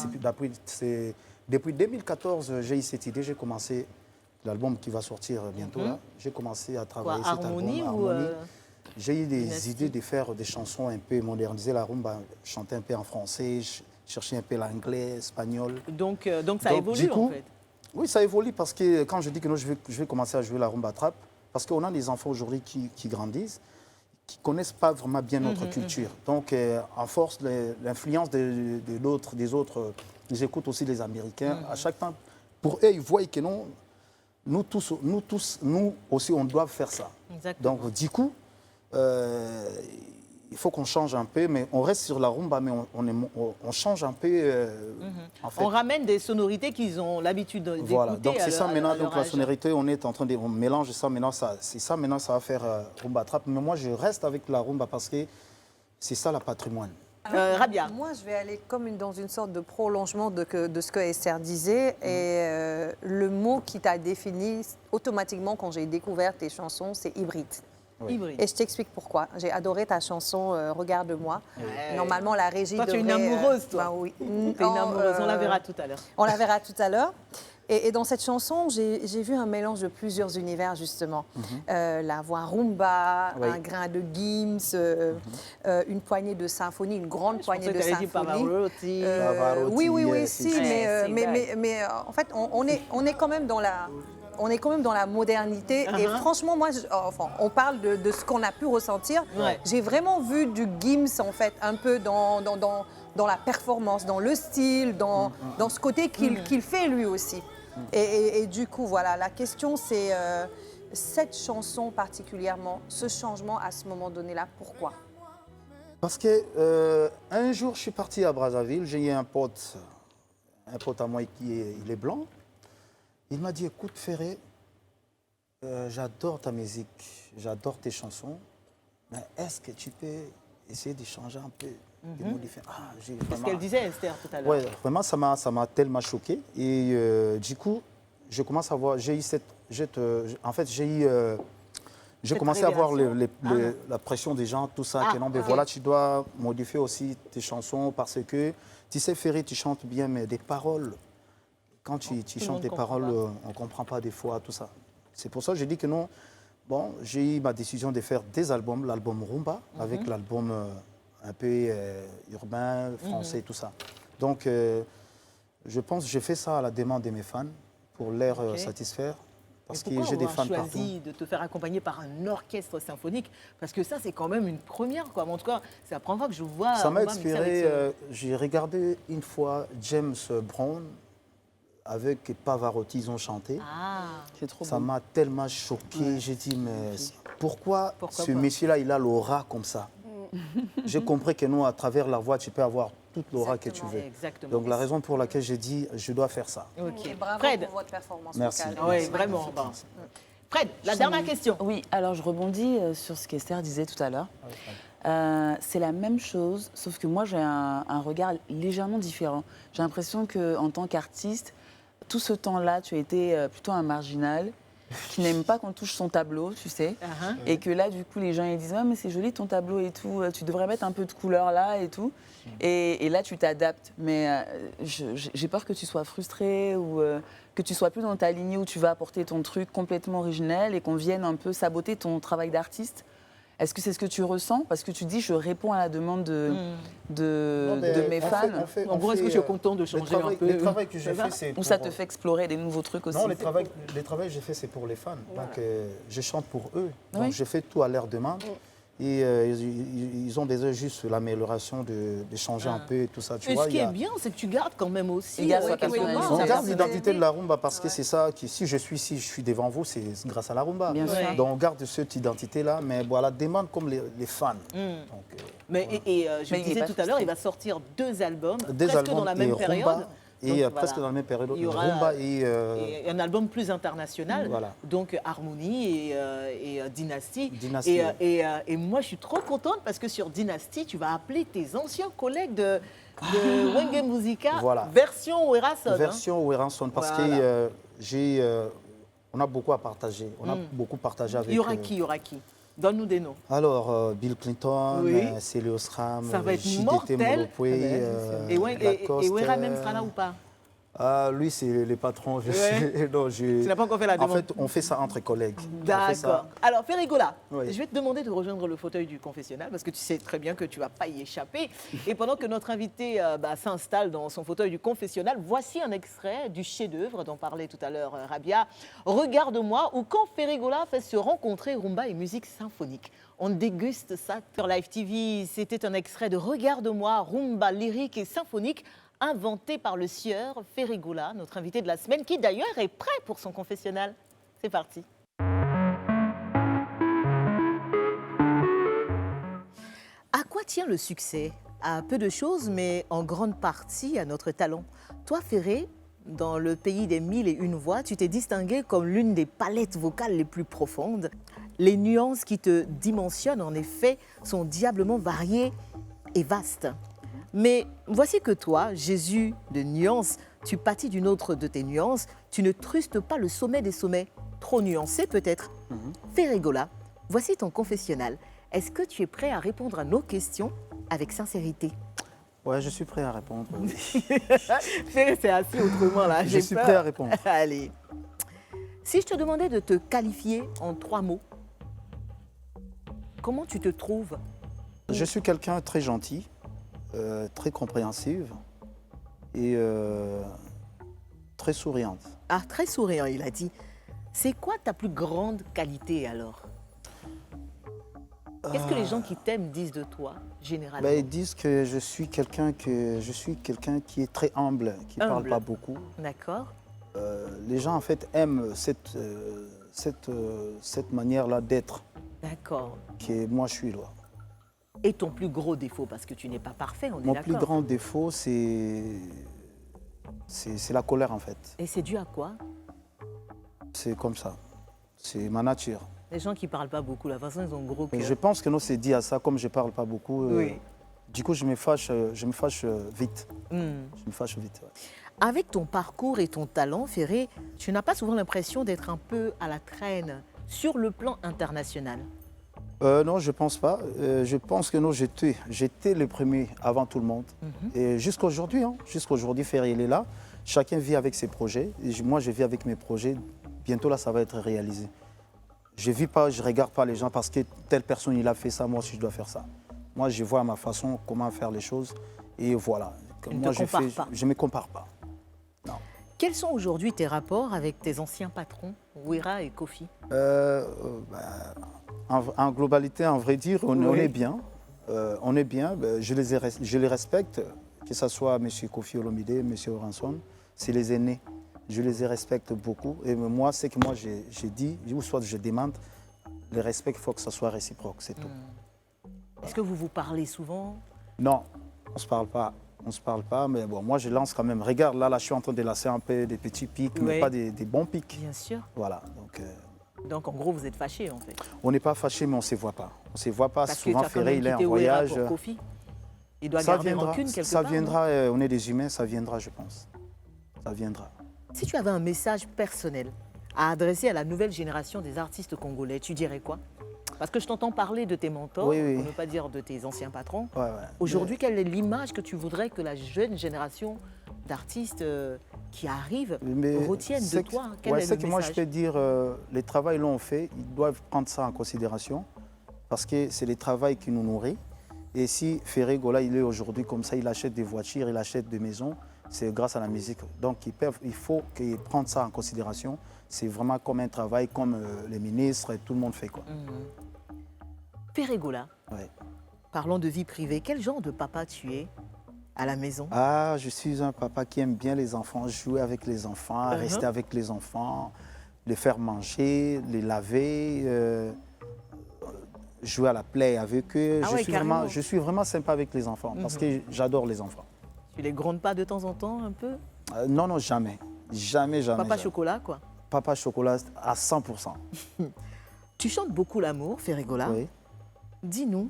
depuis 2014, j'ai eu cette idée. J'ai commencé l'album qui va sortir bientôt. Là. J'ai commencé à travailler cet Harmonie album. ou Harmonie. J'ai eu des idées de faire des chansons un peu moderniser la rumba, chanter un peu en français, chercher un peu l'anglais, l'espagnol. Donc ça évolue en fait. Oui, ça évolue parce que quand je dis que non, je vais commencer à jouer la rumba trap, parce qu'on a des enfants aujourd'hui qui grandissent, qui ne connaissent pas vraiment bien notre culture. Donc, en force, l'influence des autres, ils écoutent aussi les Américains. À chaque temps, pour eux, ils voient que non, nous aussi, on doit faire ça. Exactement. Donc, du coup, il faut qu'on change un peu, mais on reste sur la rumba, mais on change un peu. En fait. On ramène des sonorités qu'ils ont l'habitude d'écouter. Voilà, donc c'est ça maintenant, donc la âge. sonorité, on est en train de mélanger ça maintenant, c'est ça maintenant, ça va faire rumba trap. Mais moi, je reste avec la rumba parce que c'est ça la patrimoine. Rabia. Moi, je vais aller comme dans une sorte de prolongement de ce que Esther disait. Et le mot qui t'a défini automatiquement quand j'ai découvert tes chansons, c'est hybride. Oui. Hybride. Et je t'explique pourquoi. J'ai adoré ta chanson Regarde-moi. Normalement, la régie Toi, tu es devrait... une amoureuse, toi. Bah oui. Tu es une amoureuse, on la verra tout à l'heure. On la verra tout à l'heure. Et dans cette chanson, j'ai vu un mélange de plusieurs univers, justement. La voix rumba, Oui. un grain de Gims, une poignée de symphonie, une grande poignée de symphonie. Pavarotti. Pavarotti, Oui, si, si, si. mais en fait, on est quand même dans la... On est quand même dans la modernité et franchement, moi, on parle de ce qu'on a pu ressentir. Ouais. J'ai vraiment vu du Gims, en fait, un peu dans la performance, dans le style, dans ce côté qu'il fait lui aussi. Et du coup, voilà, la question c'est cette chanson particulièrement, ce changement à ce moment donné-là, pourquoi? Parce que un jour, je suis parti à Brazzaville, j'ai eu un pote à moi il est blanc. Il m'a dit, écoute Ferré, j'adore ta musique, j'adore tes chansons, mais est-ce que tu peux essayer de changer un peu, de modifier? C'est ce qu'elle disait, Esther, tout à l'heure. Oui, vraiment, ça m'a tellement choqué. Et du coup, je commence à voir, j'ai commencé à voir la pression des gens, tout ça, que non, mais voilà, tu dois modifier aussi tes chansons parce que, tu sais, Ferré, tu chantes bien, mais des paroles, quand tu chantes des paroles, on ne comprend pas des fois, tout ça. C'est pour ça que j'ai dit que non. Bon, j'ai eu ma décision de faire des albums, l'album Rumba, avec l'album un peu urbain, français, tout ça. Donc, je pense que j'ai fait ça à la demande de mes fans, pour les satisfaire. Parce que j'ai des fans partout. Pourquoi choisi de te faire accompagner par un orchestre symphonique? Parce que ça, c'est quand même une première, quoi. En tout cas, c'est la première fois que je vois... Ça m'a inspiré. J'ai regardé une fois James Brown avec Pavarotti, ils ont chanté. C'est trop Ça beau. m'a tellement choqué. J'ai dit, mais pourquoi ce pas monsieur-là, il a l'aura comme ça? J'ai compris que nous, à travers la voix, tu peux avoir toute l'aura que tu veux. Exactement. Donc la raison pour laquelle j'ai dit, je dois faire ça. Ok. Et bravo Fred. pour votre performance Merci. vocale. Oui, vraiment. Bon. Fred, la dernière question. Oui, alors je rebondis sur ce qu'Esther disait tout à l'heure. C'est la même chose, sauf que moi j'ai un regard légèrement différent. J'ai l'impression qu'en tant qu'artiste, tout ce temps-là, tu as été plutôt un marginal qui n'aime pas qu'on touche son tableau, tu sais. Et que là, du coup, les gens ils disent « Ah, mais c'est joli ton tableau et tout, tu devrais mettre un peu de couleur là et tout. » Et là, tu t'adaptes. Mais j'ai peur que tu sois frustré ou que tu sois plus dans ta lignée où tu vas apporter ton truc complètement originel et qu'on vienne un peu saboter ton travail d'artiste. Est-ce que c'est ce que tu ressens? Parce que tu dis, je réponds à la demande Non, de mais mes on fans. fait- En gros, est-ce que tu es content de changer un peu? Le travail que j'ai fait, c'est Ou ça pour- te fait explorer des nouveaux trucs aussi? Non, les travaux que j'ai fait, c'est pour les fans. Donc, je chante pour eux. Donc, Oui. je fais tout à leur demande. Et ils ont déjà juste l'amélioration de changer un peu et tout ça. Tu Et vois, ce il qui y est a- bien, c'est que tu gardes quand même aussi. Il garde sa quelque personnalité. part, On ta garde personnalité. l'identité de la rumba parce que c'est ça qui, si je suis ici, je suis devant vous, c'est grâce à la rumba. Bien sûr. Donc on garde cette identité-là, mais voilà, demande comme les fans. Donc, Mais je Mais il est disais pas tout à l'heure, frustré. il va sortir 2 albums, des presque albums dans la et même rumba, période. et Donc, presque voilà. dans la même période, Il y aura rumba et et un album plus international, Voilà. donc Harmonie et Dynasty. Dynasty, Et moi, je suis trop contente parce que sur Dynasty, tu vas appeler tes anciens collègues de Wenge Musica, Voilà. version Werason. version Weranson, parce Voilà. que on a beaucoup à partager. On a beaucoup partagé avec. Il y aura qui? Donne-nous des noms. Alors, Bill Clinton, Oui. Celios Ram, Ça va être JDT mortel. Molopwe, Et Wera même sera là ou pas? Lui, c'est le patron. Non, Tu n'as pas encore fait la En demande. fait, on fait ça entre collègues. On fait D'accord. ça. Alors, Ferrigola, Oui. je vais te demander de rejoindre le fauteuil du confessionnal parce que tu sais très bien que tu ne vas pas y échapper. Et pendant que notre invité s'installe dans son fauteuil du confessionnal, voici un extrait du chef-d'œuvre dont parlait tout à l'heure Rabia, Regarde-moi, où quand Ferrigola fait se rencontrer rumba et musique symphonique. On déguste ça sur Live TV. C'était un extrait de Regarde-moi, rumba lyrique et symphonique inventé par le sieur Ferrigola, notre invité de la semaine, qui d'ailleurs est prêt pour son confessionnal. C'est parti. À quoi tient le succès? À peu de choses, mais en grande partie à notre talent. Toi, Ferré, dans le pays des 1001 voix, tu t'es distingué comme l'une des palettes vocales les plus profondes. Les nuances qui te dimensionnent, en effet, sont diablement variées et vastes. Mais voici que toi, Jésus de nuances, tu pâtis d'une autre de tes nuances, tu ne trustes pas le sommet des sommets, trop nuancé peut-être. Ferrigola, voici ton confessionnal. Est-ce que tu es prêt à répondre à nos questions avec sincérité? Ouais, je suis prêt à répondre. oui. Ferré, c'est assis autrement là. Je j'ai suis peur. prêt à répondre. Allez. Si je te demandais de te qualifier en 3 mots, comment tu te trouves? Je suis quelqu'un de très gentil, très compréhensive et très souriante. Ah, très souriant, il a dit. C'est quoi ta plus grande qualité alors? Qu'est-ce que les gens qui t'aiment disent de toi, généralement? Ben, ils disent que je suis quelqu'un qui est très humble, qui ne parle Humble. pas beaucoup. D'accord. Les gens en fait aiment cette manière-là d'être D'accord. que moi je suis là. Et ton plus gros défaut, parce que tu n'es pas parfait, on est Mon d'accord. plus grand défaut, c'est la colère en fait. Et c'est dû à quoi? C'est comme ça. C'est ma nature. Les gens qui ne parlent pas beaucoup, la façon ils ont gros cœur. Je pense que non, c'est dit à ça, comme je ne parle pas beaucoup. Oui. Du coup, je me fâche vite. Hmm. Je me fâche vite. Ouais. Avec ton parcours et ton talent, Ferré, tu n'as pas souvent l'impression d'être un peu à la traîne sur le plan international? Non, je ne pense pas. Je pense que non, j'étais le premier avant tout le monde. Et jusqu'à aujourd'hui, Ferré, il est là. Chacun vit avec ses projets. Et moi, je vis avec mes projets. Bientôt, là, ça va être réalisé. Je vis pas, je regarde pas les gens parce que telle personne, il a fait ça, moi aussi, je dois faire ça. Moi, je vois à ma façon comment faire les choses. Et voilà. Tu ne Moi, te compares pas. je ne me compare pas. Non. Quels sont aujourd'hui tes rapports avec tes anciens patrons, Wera et Kofi? En globalité, en vrai dire, on Oui. est bien. On est bien. Je les respecte, que ce soit M. Kofi Olomide, M. Oranson, c'est les aînés. Je les respecte beaucoup. Et moi, c'est que moi, j'ai dit, ou soit je demande, le respect, il faut que ça soit réciproque, c'est tout. Est-ce que vous vous parlez souvent? Non, on ne se parle pas. On ne se parle pas, mais bon, moi, je lance quand même. Regarde, là, je suis en train de lancer un peu des petits pics, Oui. mais pas des bons pics. Bien sûr. Voilà. Donc, Donc en gros, vous êtes fâchés en fait. on n'est pas fâchés, mais on ne se voit pas. On ne se voit pas. Parce que Souvent, tu as quand Ferré, même il est en quitté Wera voyage. pour Kofi. Il doit Ça garder viendra, rancune quelque ça part. viendra, on est des humains, ça viendra, je pense. Ça viendra. non? Si tu avais un message personnel à adresser à la nouvelle génération des artistes congolais, tu dirais quoi? Parce que je t'entends parler de tes mentors, Oui, oui. pour ne pas dire de tes anciens patrons. Ouais, ouais. Aujourd'hui, quelle est l'image que tu voudrais que la jeune génération d'artistes qui arrivent retiennent de c'est que- toi? Quel ouais, est c'est le que moi, je message? peux dire, les travaux l'ont fait, ils doivent prendre ça en considération. parce que c'est le travail qui nous nourrit. Et si Ferré Gola, il est aujourd'hui comme ça, il achète des voitures, il achète des maisons, c'est grâce à la musique. Donc il faut qu'ils prennent ça en considération. C'est vraiment comme un travail, comme les ministres, et tout le monde fait, quoi. Ferré Gola, Ouais. parlons de vie privée. Quel genre de papa tu es à la maison? Ah, je suis un papa qui aime bien les enfants, jouer avec les enfants, rester avec les enfants, les faire manger, les laver, jouer à la play avec eux. Ah ouais, carrément. Je suis vraiment sympa avec les enfants parce que j'adore les enfants. Tu les grondes pas de temps en temps un peu? Non, non, jamais. Jamais, jamais. Papa jamais. chocolat, quoi. Papa chocolat à 100%. Tu chantes beaucoup l'amour, Ferré Gola. Oui. Dis-nous,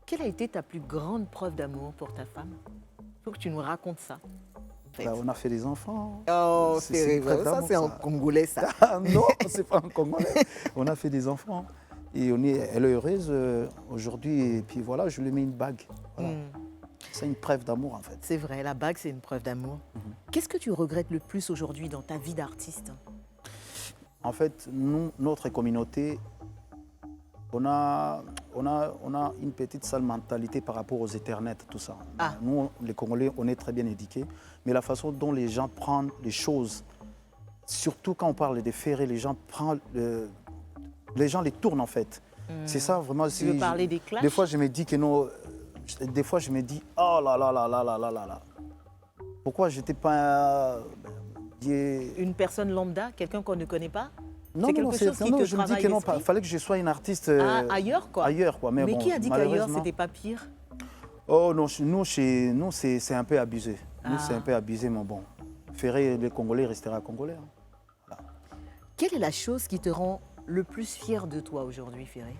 quelle a été ta plus grande preuve d'amour pour ta femme? Il faut que tu nous racontes ça. Bah, on a fait des enfants. Oh, C'est Ferré une Gola, preuve ça d'amour, c'est en ça. congolais, ça. Ah, non, c'est pas un Congolais. On a fait des enfants. Et elle est heureuse aujourd'hui. Et puis voilà, je lui mets une bague. Voilà. C'est une preuve d'amour en fait. C'est vrai, la bague, c'est une preuve d'amour. Qu'est-ce que tu regrettes le plus aujourd'hui dans ta vie d'artiste? En fait, nous, notre communauté, on a une petite sale mentalité par rapport aux Éternels, tout ça. Ah. Nous, les Congolais, on est très bien éduqués. Mais la façon dont les gens prennent les choses, surtout quand on parle des ferrés, les gens les gens les tournent en fait. C'est ça vraiment. Tu veux parler des clashs? Des fois, je me dis que non. Des fois, je me dis, oh là là là là là là là là. Pourquoi j'étais pas. Une personne lambda, quelqu'un qu'on ne connaît pas? Non, C'est non, quelque chose qui non, te je me dis travaille que non, l'esprit? il fallait que je sois une artiste Ailleurs, quoi. ailleurs, quoi. Mais bon, qui a dit qu'ailleurs, malheureusement- c'était pas pire? Oh non, chez nous, c'est un peu abusé. Nous, c'est Ah. un peu abusé, mais bon. Ferré, les Congolais restera Congolais. Hein. Quelle est la chose qui te rend le plus fier de toi aujourd'hui, Ferré?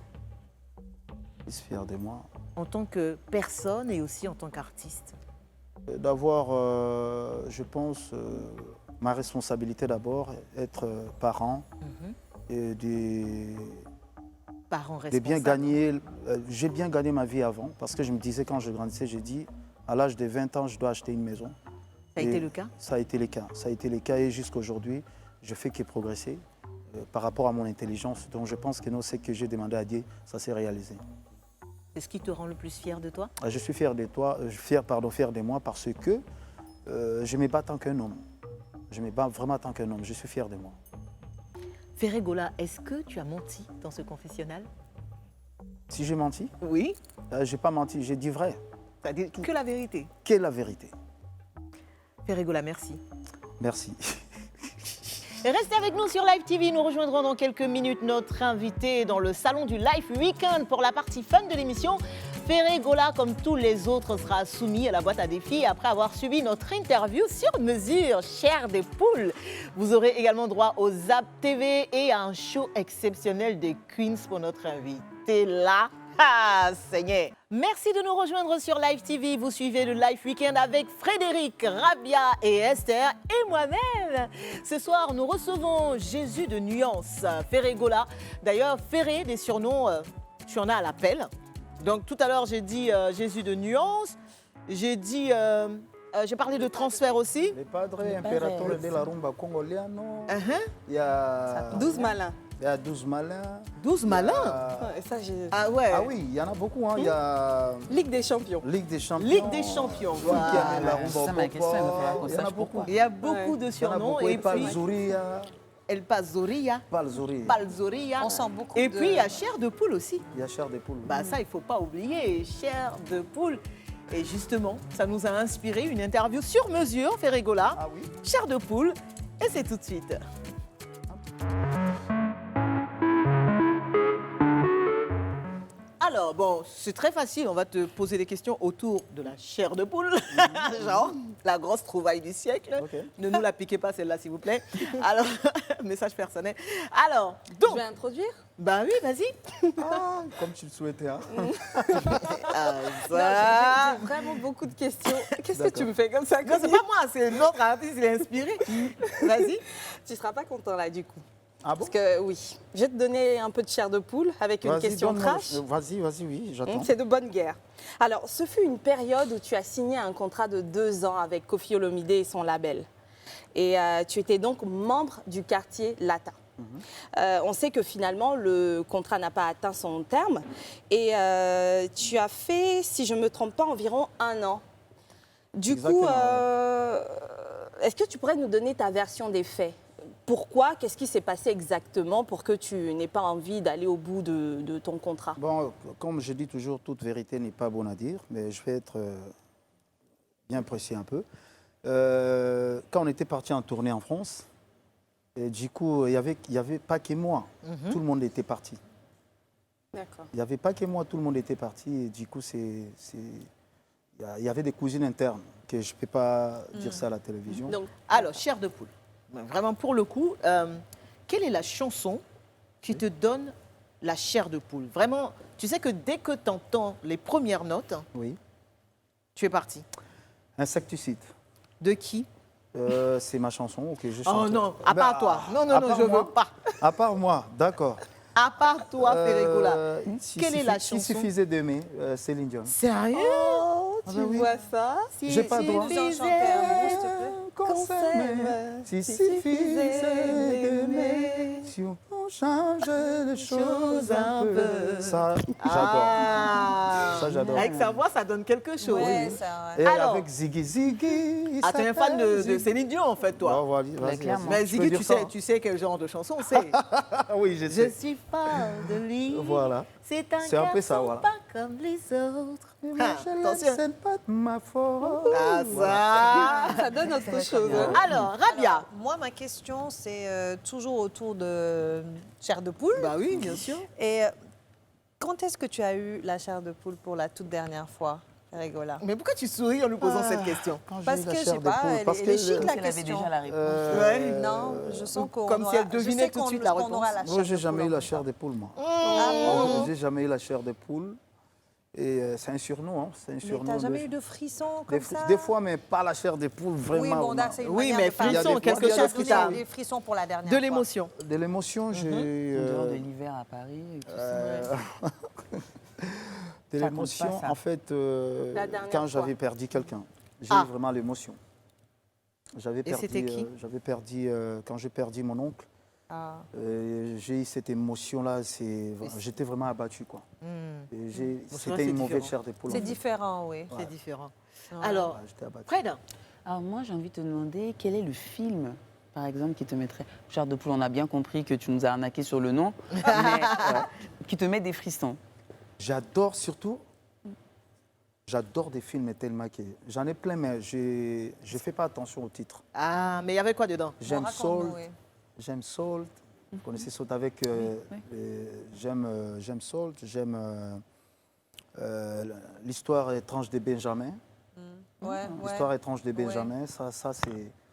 Ils sont fiers de moi. En tant que personne et aussi en tant qu'artiste? D'avoir, je pense, ma responsabilité d'abord, être parent et Parents de bien responsables. gagner. J'ai bien gagné ma vie avant parce que je me disais quand je grandissais, j'ai dit à l'âge de 20 ans, je dois acheter une maison. Ça a Et été le cas? Ça a été le cas. Ça a été le cas et jusqu'à aujourd'hui, je fais que progresser par rapport à mon intelligence. Donc je pense que non, ce que j'ai demandé à Dieu, ça s'est réalisé. C'est ce qui te rend le plus fier de toi? Je suis fier de toi, fier de moi parce que je me bats tant qu'un homme. Je me bats vraiment tant qu'un homme. Je suis fier de moi. Ferré Gola, est-ce que tu as menti dans ce confessionnal? Si j'ai menti, Oui. j'ai pas menti, j'ai dit vrai. T'as dit que la vérité. Quelle est la vérité? Ferré Gola, merci. Merci. Et restez avec nous sur Live TV. Nous rejoindrons dans quelques minutes notre invité dans le salon du Life Weekend pour la partie fun de l'émission. Ferré Gola, comme tous les autres, sera soumis à la boîte à défis après avoir suivi notre interview sur mesure, chair des poules. Vous aurez également droit au Zap TV et à un show exceptionnel des Queens pour notre invité là. Ah, Seigneur! Merci de nous rejoindre sur Live TV. Vous suivez le Life Weekend avec Frédéric, Rabia et Esther et moi-même. Ce soir, nous recevons Jésus de Nuance, Ferré Gola. D'ailleurs, Ferré, des surnoms, tu en as à l'appel. Donc tout à l'heure, j'ai dit Jésus de Nuance. J'ai dit, j'ai parlé de transfert aussi. Le padre impérateur de la rumba congoliano. Il y a 12 malins. Il y a 12 malins. 12 malins. Ouais, ça, j'ai- Ah ouais. Ah oui, il y en a beaucoup. Hein. Il y a Ligue des champions. Ligue des champions. Ligue des champions. Qui amène la rumba Ça, au ma question, il va falloir qu'on Il y en a sache beaucoup. pourquoi. Il y a beaucoup de Il y en a surnoms. beaucoup. Et Et puis, Palzouria. El Pazoria. Palzouria. Palzoria. On sent beaucoup Et de- puis, il y a chair de poule aussi. Il y a chair des poules. Bah ça, il ne faut pas oublier, chair de poule. Et justement, ça nous a inspiré une interview sur mesure, Ferré Gola, Ah oui. chair de poule. Et c'est tout de suite. Alors, bon, c'est très facile. On va te poser des questions autour de la chair de poule. Genre, la grosse trouvaille du siècle. Ok. Ne nous la piquez pas, celle-là, s'il vous plaît. Alors, message personnel. Alors, Je donc, vais introduire. bah oui, vas-y. Ah, comme tu le souhaitais. Hein. Ah, Non, ça. j'ai vraiment beaucoup de questions. Qu'est-ce que tu me fais comme ça? Non, c'est pas moi, c'est notre artiste, il est inspiré. Vas-y. Tu ne seras pas content là, du coup. Ah bon? Parce que oui, je vais te donner un peu de chair de poule avec une Vas-y, question donne-moi- trash. Vas-y, oui, j'attends. C'est de bonne guerre. Alors, ce fut une période où tu as signé un contrat de 2 ans avec Koffi Olomide et son label. Et tu étais donc membre du quartier latin. On sait que finalement, le contrat n'a pas atteint son terme. Et tu as fait, si je ne me trompe pas, environ 1 an. Du coup, Exactement. est-ce que tu pourrais nous donner ta version des faits? Pourquoi? Qu'est-ce qui s'est passé exactement pour que tu n'aies pas envie d'aller au bout de ton contrat? Bon, comme je dis toujours, toute vérité n'est pas bonne à dire, mais je vais être bien précis un peu. Quand on était parti en tournée en France, et du coup, il y avait pas que moi, tout le monde était parti. D'accord. Il n'y avait pas que moi, tout le monde était parti. Et du coup, il y avait des cousines internes, que je ne peux pas dire ça à la télévision. Donc, Alors, chair de poule, vraiment pour le coup, quelle est la chanson qui te donne la chair de poule? Vraiment, tu sais que dès que tu entends les premières notes, Oui. tu es parti. Insecticide. De qui? C'est ma chanson, ok, je Oh chante. non, à part toi. Non, non, à non, part je ne moi. veux pas. À part moi, d'accord. À part toi, Ferregola. Quelle est la S'il chanson? suffisait d'aimer, Céline Dion. Sérieux? oh, tu ben oui. vois ça? J'ai pas le droit. Nous en chanter un bout, s'il te plaît. Qu'on s'aime, s'il suffisait d'aimer, si on change les choses un peu. Ça, j'adore. Ah. Ça, j'adore. Avec sa voix, ça donne quelque chose. Ouais, ça, ouais. Et Alors. avec Ziggy Ziggy. Ah, t'es un fan de Céline Dion, en fait, toi. Oh, vas-y, vas-y, clairement. Mais vas-y. Je peux Ziggy, dire ça, tu sais quel genre de chanson c'est. Ah oui, je Je sais. suis folle de lui. Voilà. C'est C'est un peu ça, garçon voilà. pas comme les autres. Ah, Ce attention. n'est pas de ma faute. Ah, ça. Ça donne autre chose. hein. Alors, Rabia. Alors, moi, ma question, c'est toujours autour de chair de poule. Bah oui, bien sûr. Et quand est-ce que tu as eu la chair de poule pour la toute dernière fois, Ferregola? Mais pourquoi tu souris en lui posant cette question? Quand j'ai Parce eu la que, je chair sais de pas, poule, elle parce est que chic, la Elle avait question. déjà la réponse. Ouais. Non, je sens qu'on Comme si aura- elle devinait je sais tout de qu'on- suite la qu'on aura la réponse. chair moi, de j'ai jamais poule eu la en chair même de poule, moi. Ah bon? J'ai jamais eu la chair de poule. Et c'est un surnom, hein. C'est un Mais surnom. t'as jamais de- eu de frissons des, comme ça? des fois, mais pas la chair de poule, vraiment. Oui, bon, vraiment. c'est une Oui, manière mais de parler. frisson, Il y a des quelque fois, il y a chose des qui t'a... Des frissons pour la dernière De fois. l'émotion. De l'émotion, j'ai. En dehors de l'hiver à Paris. Et tout ça. De Ça l'émotion, compte pas, ça. en fait, La dernière quand fois. j'avais perdu quelqu'un, j'ai Ah. eu vraiment l'émotion. J'avais perdu. c'était qui J'avais perdu quand j'ai perdu mon oncle. Ah. J'ai eu cette émotion-là. J'étais vraiment abattu, quoi. Hmm, Et c'est c'était une mauvaise différent. chair de poule. C'est en fait. différent, oui. C'est différent. Ouais. Alors, Ouais, j'étais abattu. Fred, Alors moi, j'ai envie de te demander quel est le film, par exemple, qui te mettrait... Chair de poule, on a bien compris que tu nous as arnaqué sur le nom, mais qui te met des frissons. J'adore surtout. J'adore des films tellement que j'en ai plein, mais je ne fais pas attention au titre. ah, mais il y avait quoi dedans? J'aime Raconte-nous, Salt. oui. J'aime Salt. Vous connaissez Salt avec. J'aime Salt. J'aime l'histoire étrange de Benjamin. Ouais, L'histoire ouais. étrange de Benjamin, ça c'est.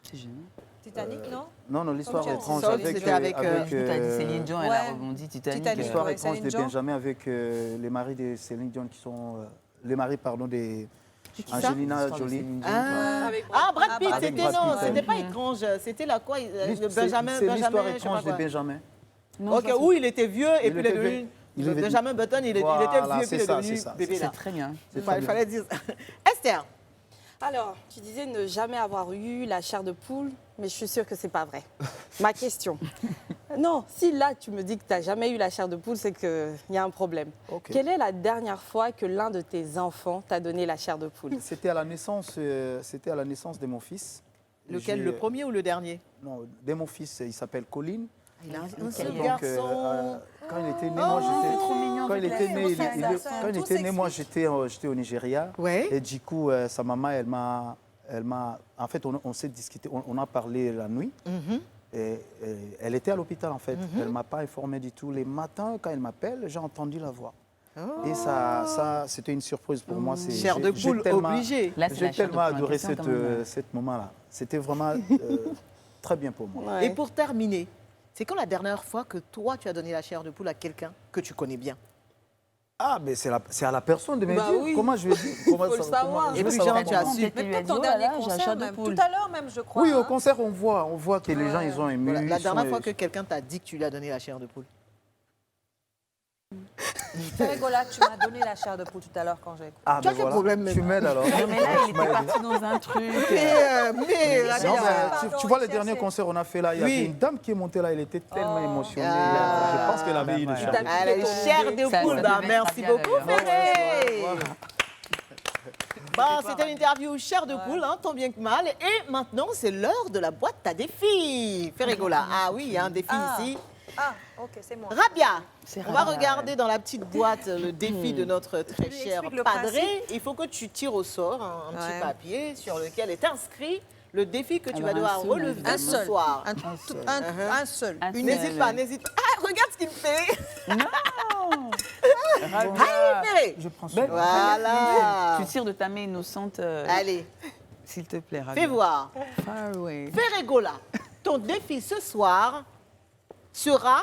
C'est génial. Titanic, non? Non, l'histoire tu as dit étrange Salt, avec. c'était avec, Tu as dit Céline Dion, elle a ouais. rebondi Titanic. Titanic. L'histoire Ouais, étrange Céline de Dion. Benjamin avec les maris de Céline Dion qui sont. Les maris, pardon, des. ça Angelina L'histoire de Jolie. Céline Dion. Ah, Avec Brad Pitt, Brad c'était Pitt. non, Brad c'était Pitt. pas étrange. C'était la quoi? C'est Benjamin, c'est l'histoire je sais pas étrange de quoi. Benjamin. Non, Ok, ça, où il était vieux et Il puis il est était devenu... vieux. Il est- Benjamin Button, il était Voilà, vieux et puis c'est il est ça, devenu c'est ça. bébé c'est là. très bien. Il fallait dire ça. Esther, Alors, tu disais ne jamais avoir eu la chair de poule, mais je suis sûre que c'est pas vrai. Ma question. Non, si là tu me dis que tu n'as jamais eu la chair de poule, c'est qu'il y a un problème. Ok. Quelle est la dernière fois que l'un de tes enfants t'a donné la chair de poule? C'était à la naissance de mon fils. lequel, J'ai- le premier ou le dernier? Non, de mon fils, il s'appelle Colin. Il a un Donc, seul donc, garçon. Quand il était né, moi j'étais. trop mignon Quand il avec était la né, fille. quand il était né, moi j'étais au Nigeria. Ouais. Et du coup, sa maman, elle m'a. En fait, on s'est discuté, on a parlé la nuit. Mhm. Et elle était à l'hôpital en fait. Elle ne m'a pas informé du tout. Les matins, quand elle m'appelle, j'ai entendu la voix. Oh. Et ça c'était une surprise pour moi. C'est- Chair de j'ai poule tellement- obligée. Là, c'est J'ai la chair de tellement poule en adoré question, quand même. cette moment-là. C'était vraiment très bien pour moi. Ouais. Et pour terminer, c'est quand la dernière fois que toi, tu as donné la chair de poule à quelqu'un que tu connais bien? Ah, mais c'est à la personne de me Bah dire. oui. Comment je vais dire comment Faut le savoir. je Et vais puis, savoir genre, tu as comment. su. Peut-être Mais qu'il lui a peut-être dit, ton oh là dernier là, j'ai la chair concert, de même. poule. Tout à l'heure même, je crois. Oui, au hein. concert, on voit que les gens, ils ont aimé. Voilà, la ils dernière sont- fois que quelqu'un t'a dit que tu lui as donné la chair de poule? Rigola, tu m'as donné la chair de poule tout à l'heure quand j'ai écouté. Ah, Tu as quel problème, Tu m'aides alors. Non, mais là, il était parti dans un truc. Mais, Non, mais tu vois le dernier concert qu'on a fait là, il y avait une dame qui est montée là, elle était tellement émotionnée. Je pense qu'elle avait eu le Voilà. charme. Allez, chair de Ça poule, devait bah, être merci bien, beaucoup, d'ailleurs. Ferré. Bon, c'était l'interview chair de poule, hein, tant bien que mal. Et maintenant, c'est l'heure de la boîte à défis. Ferrégola. Ah oui, il y a un défi ici. Ah, ok, c'est moi. Rabia, C'est on va Rabia, regarder dans la petite boîte le défi de notre très lui cher explique le padré. principe. Il faut que tu tires au sort un petit Ouais. papier sur lequel est inscrit le défi que tu Alors, vas devoir un seul, relever Un ce seul. soir. Un seul. Un seul. N'hésite pas, n'hésite pas. Ah, regarde ce qu'il me fait. Non. Allez, Rabia. Ferré. Je prends Ben, Voilà. Tu tires de ta main innocente, Allez, s'il te plaît, Rabia. fais voir. Far away. Ferrégola, ton défi ce soir sera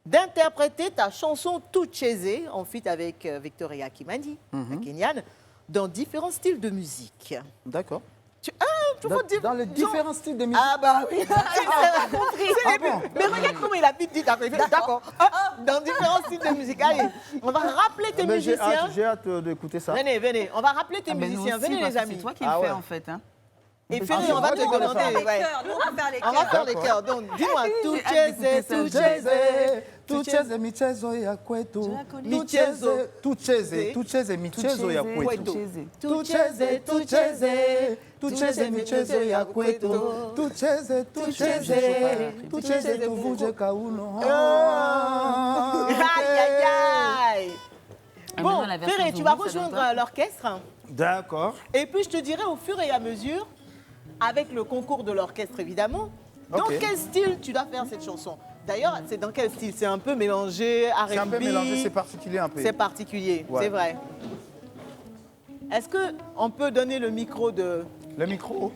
d'interpréter ta chanson Tucheze en feat avec Victoria Kimani, la Kenyane, dans différents styles de musique. D'accord. Tu faut dire- Dans les genre- différents styles de musique. Ah bah oui, c'est compris. Ah bon? Mais regarde comment il a vite dit. D'accord. Dans différents styles de musique. Allez, on va rappeler tes Mais musiciens. j'ai hâte d'écouter ça. Venez, venez. On va rappeler tes Ah ben, nous musiciens. aussi, Venez parce les que amis. C'est toi qui Ah le fais ouais. en fait. Hein. Et Ah, Ferré, c'est on va moi te qui vais le commenter. faire. Ouais. Nous, on va faire les On va cœurs. faire les cœurs. Donc, dis-moi, d'écouter ça. Tucheze michezo ya kwetu. Michezo. Tucheze michezo ya kwetu. Tucheze. Tucheze michezo ya kwetu. Tucheze tuvuje kauno. Aïe, aïe, aïe. Ah, Bon, maintenant, la version Ferré, tu vas Zombie, ça rejoindre donne quoi l'orchestre. D'accord. Et puis, je te dirai au fur et à mesure, avec le concours de l'orchestre évidemment, dans Ok. quel style tu dois faire cette chanson. D'ailleurs, c'est dans quel style? C'est un peu mélangé, R&B. C'est un peu mélangé, c'est particulier un peu. C'est particulier, Ouais. c'est vrai. Est-ce qu'on peut donner le micro de Le micro.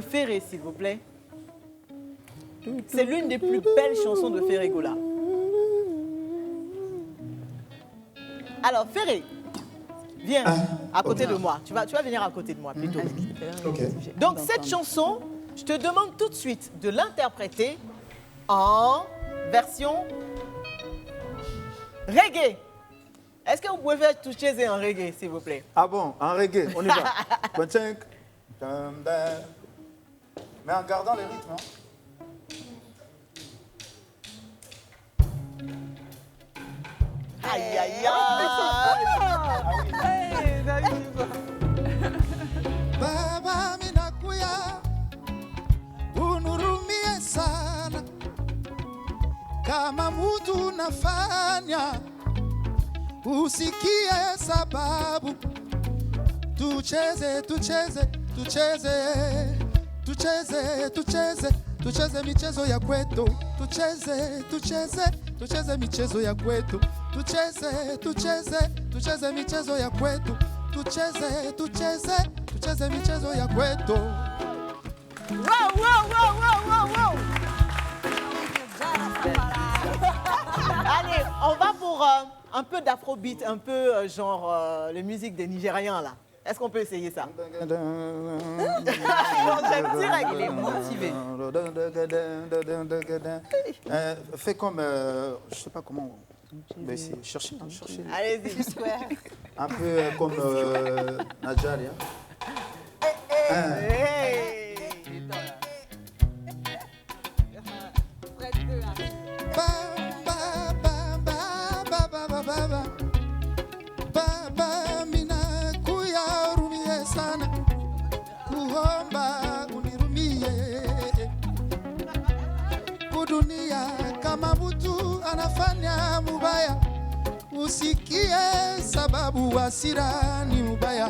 Ferré, s'il vous plaît? C'est l'une des plus belles chansons de Ferrégola. Alors, Ferré, viens à côté de moi. Tu vas venir à côté de moi plutôt. Donc, cette chanson, je te demande tout de suite de l'interpréter en version reggae. Est-ce que vous pouvez faire toucher en reggae, s'il vous plaît? Ah bon, en reggae, on y va. Quantinck, tamba. Mais en gardant les rythmes. Hein. Aïe, aïe, aïe. Baba minakuya unurumie sana kama mtu nafanya usikie sababu tucheze tucheze tucheze tucheze tucheze tucheze michezo ya kwetu tucheze tucheze tucheze michezo ya kwetu tucheze tucheze tucheze michezo ya kwetu tucheze tucheze tucheze michezo ya kwetu. Wow, wow, wow, wow, wow, wow. Allez, on va pour un peu d'afrobeat, un peu genre les musiques des Nigériens là. Est-ce qu'on peut essayer ça? J'aime direct. Il est motivé. Fais comme, je sais pas comment. Mais c'est chercher, hein, chercher. Allez-y. Un peu comme Nadjalia. Hey. Baba mina kuya rumie sana kuomba unirumie kudunia kama mtu anafanya mubaya usikie sababu hasira ni mubaya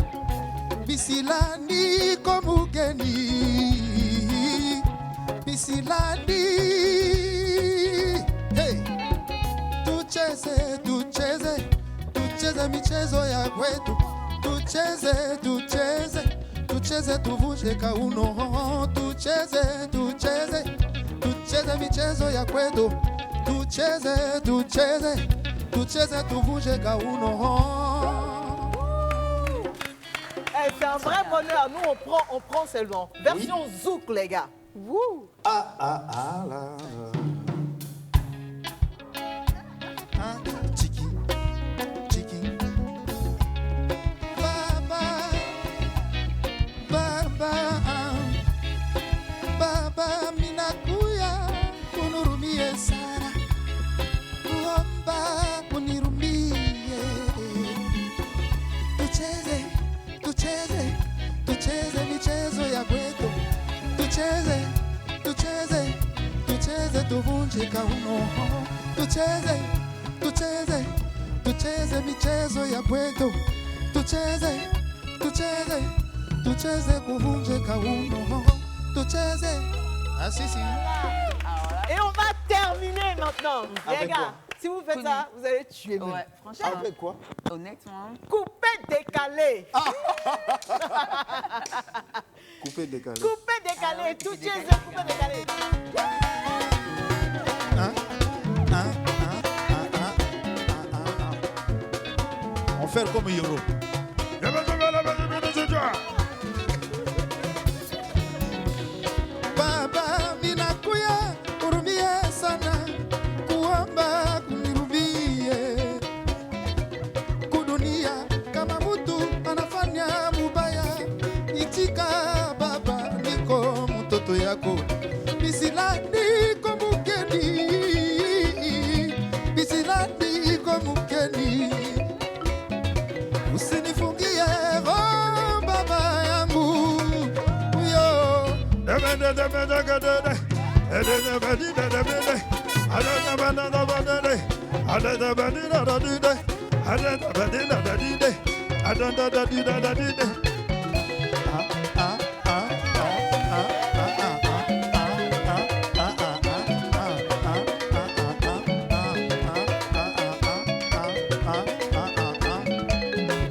bisilani ko mugeni bisilani hey. Tucheze, tucheze, tucheze michezo ya kwetu. Tucheze, tucheze, tucheze tuvuje kauno. Tucheze, tucheze, tucheze michezo ya kwetu. Tucheze, tucheze, tucheze tuvuje kauno. Hey, c'est un vrai bonheur. Nous, on prend seulement. Version zouk, les gars. Wouh. Ah, ah, ah, là. tuvunje kauno. Tucheze, tucheze, tucheze michezo ya kwetu. Tucheze, tucheze, tucheze kuvunje kauno. Tucheze. Ah si si. Et on va terminer maintenant. Les Avec gars, quoi? si vous faites ça, vous allez tuer. Ouais, franchement, Avec quoi? honnêtement, Coupé décalé. Coupé, décalé. Coupé décalé. Tout Jésus, coupé décalé. On fait comme Yoro. Baba minakuya urumie sana kuomba kunirumie kudunia kama mtu anafanya mubaya itika baba niko mtoto yako bisilani ko mugeni bisilani ko mugeni usinifungie roho baba yangu uyo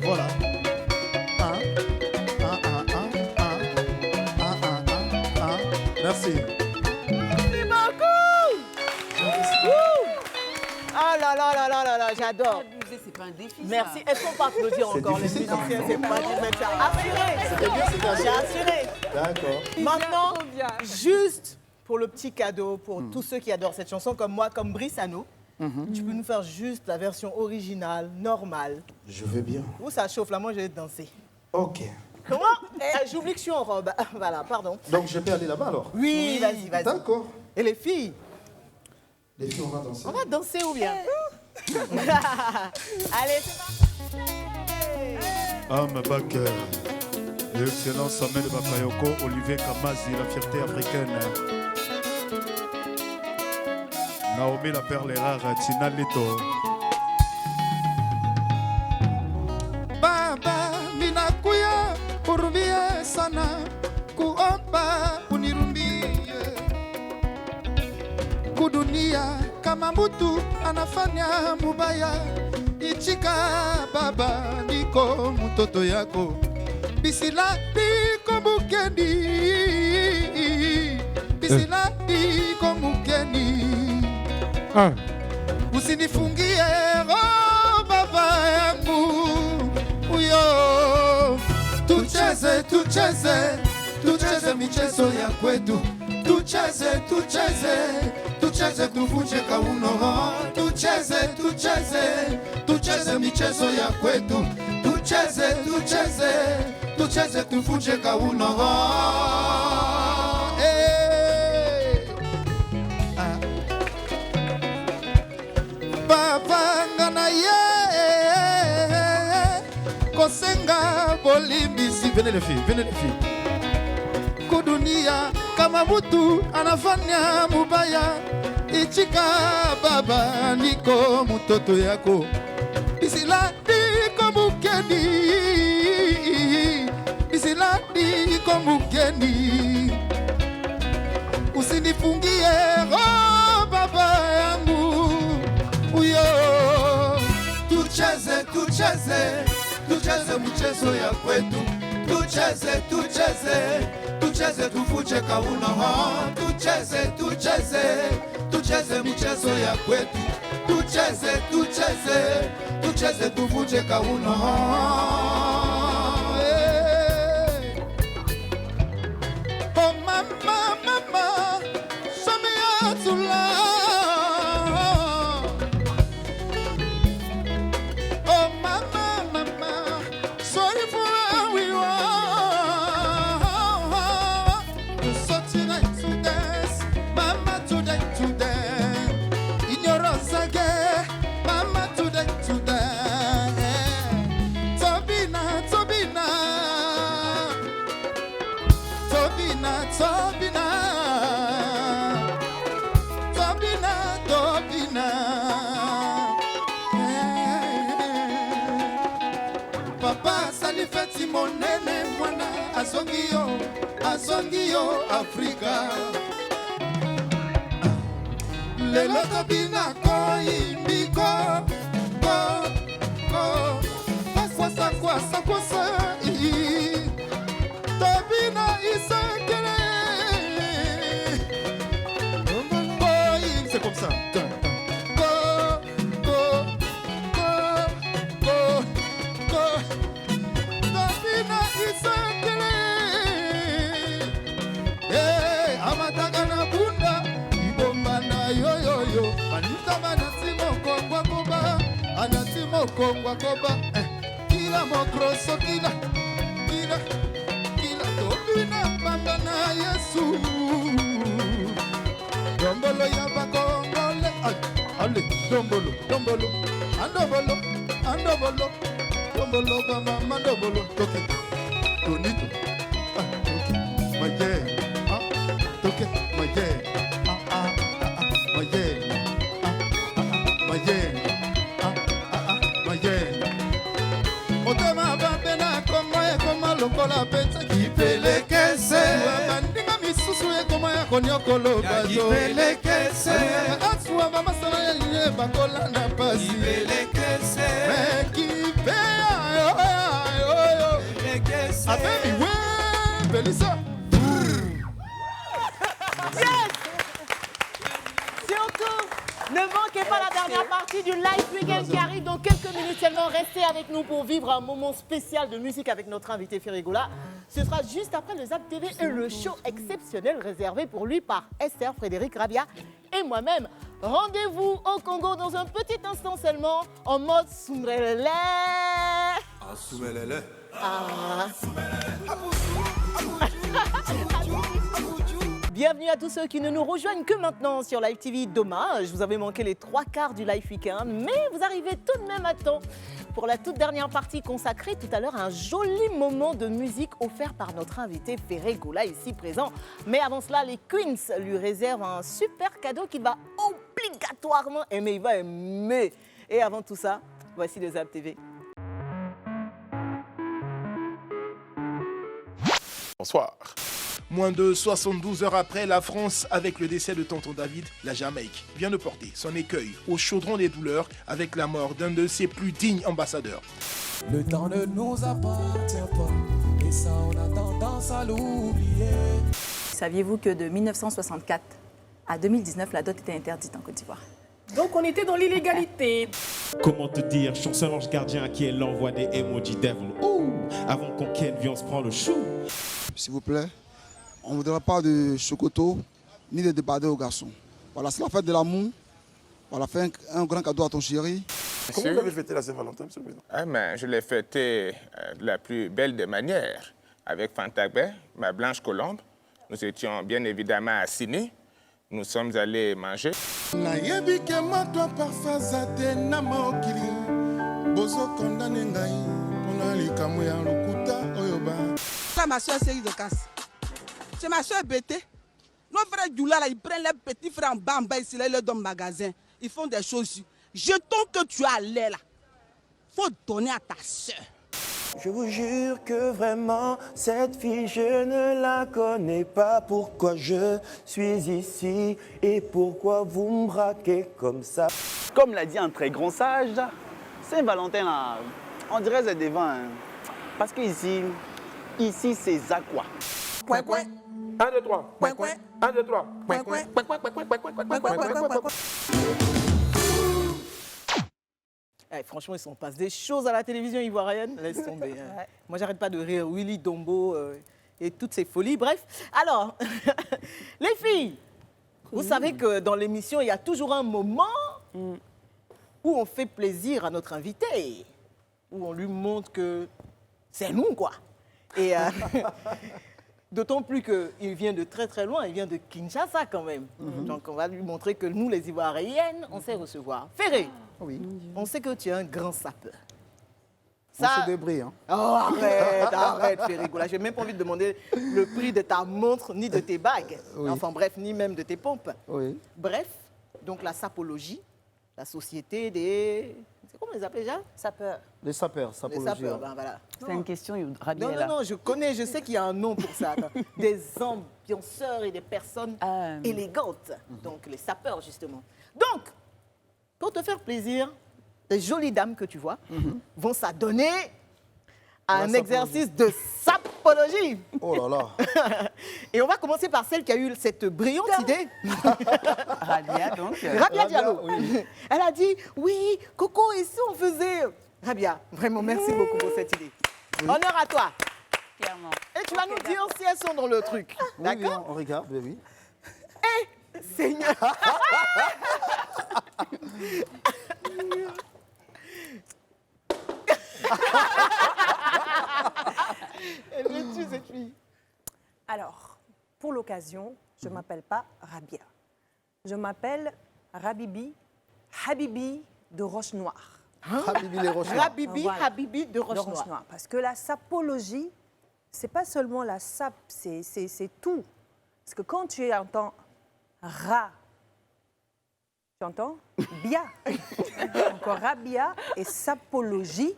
voilà. Merci. Merci beaucoup. Ah là là là là là là, j'adore. abuser, c'est pas un défi. Merci. Ça. Est-ce qu'on peut applaudir encore les difficile. musiciens? C'est pas du mais t'as assuré. C'était bien, c'était J'ai assuré. assuré. D'accord. Maintenant, trop bien. juste pour le petit cadeau, pour tous ceux qui adorent cette chanson, comme moi, comme Brice Hano, tu peux nous faire juste la version originale, normale, Je veux bien. où ça chauffe. Là, moi, je vais danser. Ok. Comment J'oublie que je suis en robe. Voilà, pardon. Donc je peux aller là-bas alors? Oui, vas-y, vas-y. D'accord. Et les filles, Les filles, on va danser. on va danser ou bien Allez, c'est parti. Homme Baker, l'excellence Ahmed Bakayoko, Olivier Kamazi, la fierté africaine. Naomi la perle rare, Tina Lito. Baba, minakuya, urumie sana, kuomba unirumie. Kudunia kama mtu anafanya mubaya, ichika baba niko mtoto yako bisila niko mugeni bisila niko mugeni usinifungie roho baba yangu uyo tucheze tucheze tucheze michezo ya kwetu tucheze tucheze tucheze tuvunje kauno tucheze tucheze tucheze michezo ya kwetu tucheze tucheze tucheze tuvunje kauno hey. Bavanga na ye kosenga bolimbisi venez les filles kudunia kama mtu anafanya mubaya ichika baba niko mtoto yako bisila niko mugeni bisila niko mugeni usinifungie roho baba yangu uyo tucheze tucheze tucheze michezo ya kwetu tucheze tucheze tucheze tuvunje kauno tucheze tucheze tucheze michezo ya kwetu tucheze tucheze tucheze tuvunje kauno hey. Oh mama mama show me how to love oh mama mama sorry for how we are so tonight to dance mama today to dance in your rosage mama today to dance Tobina Tobi feti monene mwana azongi yo Afrika. Lelo tobina koyimbiko kwasa tobina isekele. C'est comme ça. Tobina isekele. Amataka na bunda ibomba na yo banitama na simokongwa koba anati mokongwa koba kila mokroso kila tobina bamba na Yesu dombolo ya bakongole ale dombolo dombolo ba mama dombolo toke tonito toke maje toke maje maje motema bapena kongo ekoma lokola pesa kipelekese bandinga misusu ekoma ya konyokolo bazo asuwa bamasala ya liye bakolanda pasi mekipeya yoyo abemi we belisa. Ne manquez pas la dernière partie du Live Weekend qui arrive dans quelques minutes seulement. Restez avec nous pour vivre un moment spécial de musique avec notre invité Ferregoula. Ce sera juste après le Zap TV et le show exceptionnel réservé pour lui par Esther Frédéric Rabia et moi-même. Rendez-vous au Congo dans un petit instant seulement en mode Soumelele. Ah, Soumelele. Ah. Bienvenue à tous ceux qui ne nous rejoignent que maintenant sur Live TV. Dommage, vous avez manqué les 3/4 du Live Weekend, mais vous arrivez tout de même à temps pour la toute dernière partie consacrée tout à l'heure à un joli moment de musique offert par notre invité Ferregoula ici présent. Mais avant cela, les Queens lui réservent un super cadeau qu'il va obligatoirement aimer. Il va aimer. Et avant tout ça, voici le Zap TV. Bonsoir. Moins de 72 heures après, la France, avec le décès de tonton David, la Jamaïque, vient de porter son écueil au chaudron des douleurs avec la mort d'un de ses plus dignes ambassadeurs. Le temps ne nous appartient pas, et ça on a tendance à l'oublier. Saviez-vous que de 1964 à 2019, la dot était interdite en Côte d'Ivoire? Donc on était dans l'illégalité. Comment te dire, je suis son ange gardien à qui elle envoie des emojis devil. Ouh, avant qu'on ken, viens on se prend le chou. S'il vous plaît, on ne voudra pas de chocoto ni de débardé aux garçons. Voilà, c'est la fête de l'amour. Voilà, fais un grand cadeau à ton chéri. Comment vous avez fêté la Saint-Valentin, M. le Président? Je l'ai fêté de la plus belle des manières. Avec Fantagbe, ma blanche colombe. Nous étions bien évidemment assis. Nous sommes allés manger. Ma soeur Série de Casse. C'est ma soeur Bété. Nos frères Djoula, ils prennent les petits frères en bas, ici, là, ils leur donnent le magasin. Ils font des choses. Jetons que tu as l'air là. Faut donner à ta soeur. Je vous jure que vraiment, cette fille, je ne la connais pas. Pourquoi je suis ici et pourquoi vous me braquez comme ça? Comme l'a dit un très grand sage, Saint-Valentin, là, on dirait c'est des vins. Hein. Parce que ici c'est Zakwa. Quoi, quoi? 1, 2, 3. Quoi, quoi? 1, 2, 3. Quoi, quoi? Franchement, ils s'en passent des choses à la télévision ivoirienne. Laisse tomber. Hein. Moi, j'arrête pas de rire. Willy Dombo et toutes ces folies. Bref, alors, les filles, vous savez que dans l'émission, il y a toujours un moment où on fait plaisir à notre invité, où on lui montre que c'est nous, quoi. Et d'autant plus qu'il vient de très très loin, il vient de Kinshasa quand même. Donc on va lui montrer que nous, les Ivoiriennes, on sait recevoir. Ferré, oui. On sait que tu es un grand sapeur. On se débrouille. Hein. Oh, arrête, Ferregoula. Je n'ai même pas envie de demander le prix de ta montre, ni de tes bagues. Oui. Enfin bref, ni même de tes pompes. Oui. Bref, donc la sapologie, la société des C'est comment on les appelle déjà? Sapeurs. Les sapeurs, Les sapologie. sapeurs, ben voilà. C'est une question, Rabia Non, est non, là. non, je connais, je sais qu'il y a un nom pour ça. Attends. Des ambianceurs et des personnes élégantes. Donc, les sapeurs, justement. Donc, pour te faire plaisir, les jolies dames que tu vois vont s'adonner à un exercice de sapologie. Oh là là. Et on va commencer par celle qui a eu cette brillante idée. Rabia, donc. Rabia Diallo. Elle a dit, oui, Coco, et si on faisait... Rabia, vraiment, merci beaucoup pour cette idée. Honneur à toi. Clairement. Et tu vas nous dire si elles sont dans le truc. Oui, D'accord? on regarde, oui. Eh, Seigneur. Elle me tue, cette fille. Alors, pour l'occasion, je ne m'appelle pas Rabia. Je m'appelle Habibi de Roche-Noire. Habibi les Roches-Noires. Habibi de Roche-Noire. Parce que la sapologie, ce n'est pas seulement la sape, c'est tout. Parce que quand tu entends Ra, tu entends Bia. Encore Rabia et sapologie,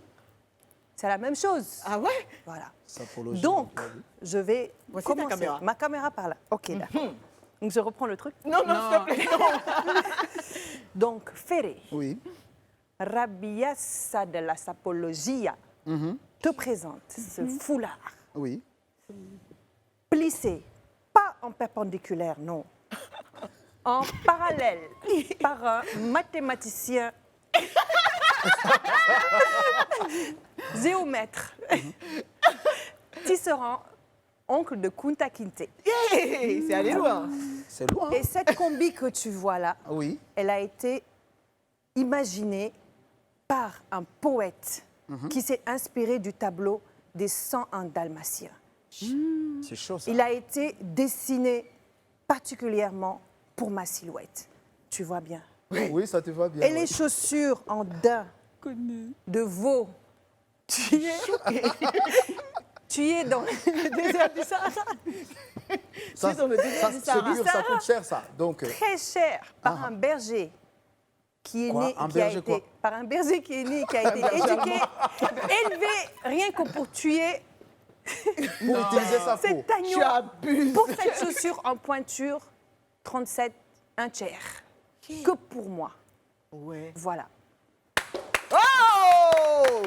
c'est la même chose. Ah ouais? Voilà. Sapologie. Donc, je vais Voici commencer. ta caméra. Ma caméra par là. Ok, d'accord. Donc, je reprends le truc. Non, non, s'il te plaît, non. Donc, Ferré, Oui. Rabiassa de la sapologia te présente ce foulard Oui. plissé, pas en perpendiculaire, non, en parallèle par un mathématicien géomètre, tisserand, oncle de Kunta Kinte. Hey, c'est allé loin. C'est loin. Et cette combi que tu vois là, Oui. elle a été imaginée par un poète qui s'est inspiré du tableau des 101 Dalmatiens. C'est chaud, ça. Il a été dessiné particulièrement pour ma silhouette. Tu vois bien. Oui, ça te va bien. Et les chaussures en daim de veau. Tu es dans le désert du Sahara. Ça, dans le désert du c'est Sahara. dur, ça coûte cher, ça. Donc, Très cher par un berger qui est Quoi? né, Un qui a berger été, quoi? par un berger qui est né, qui a été éduqué, élevé rien que pour tuer pour utiliser sa peau. cet agneau. Tu abuses. Pour cette chaussure en pointure, 37, un tiers. Que pour moi. Ouais. Voilà. Oh!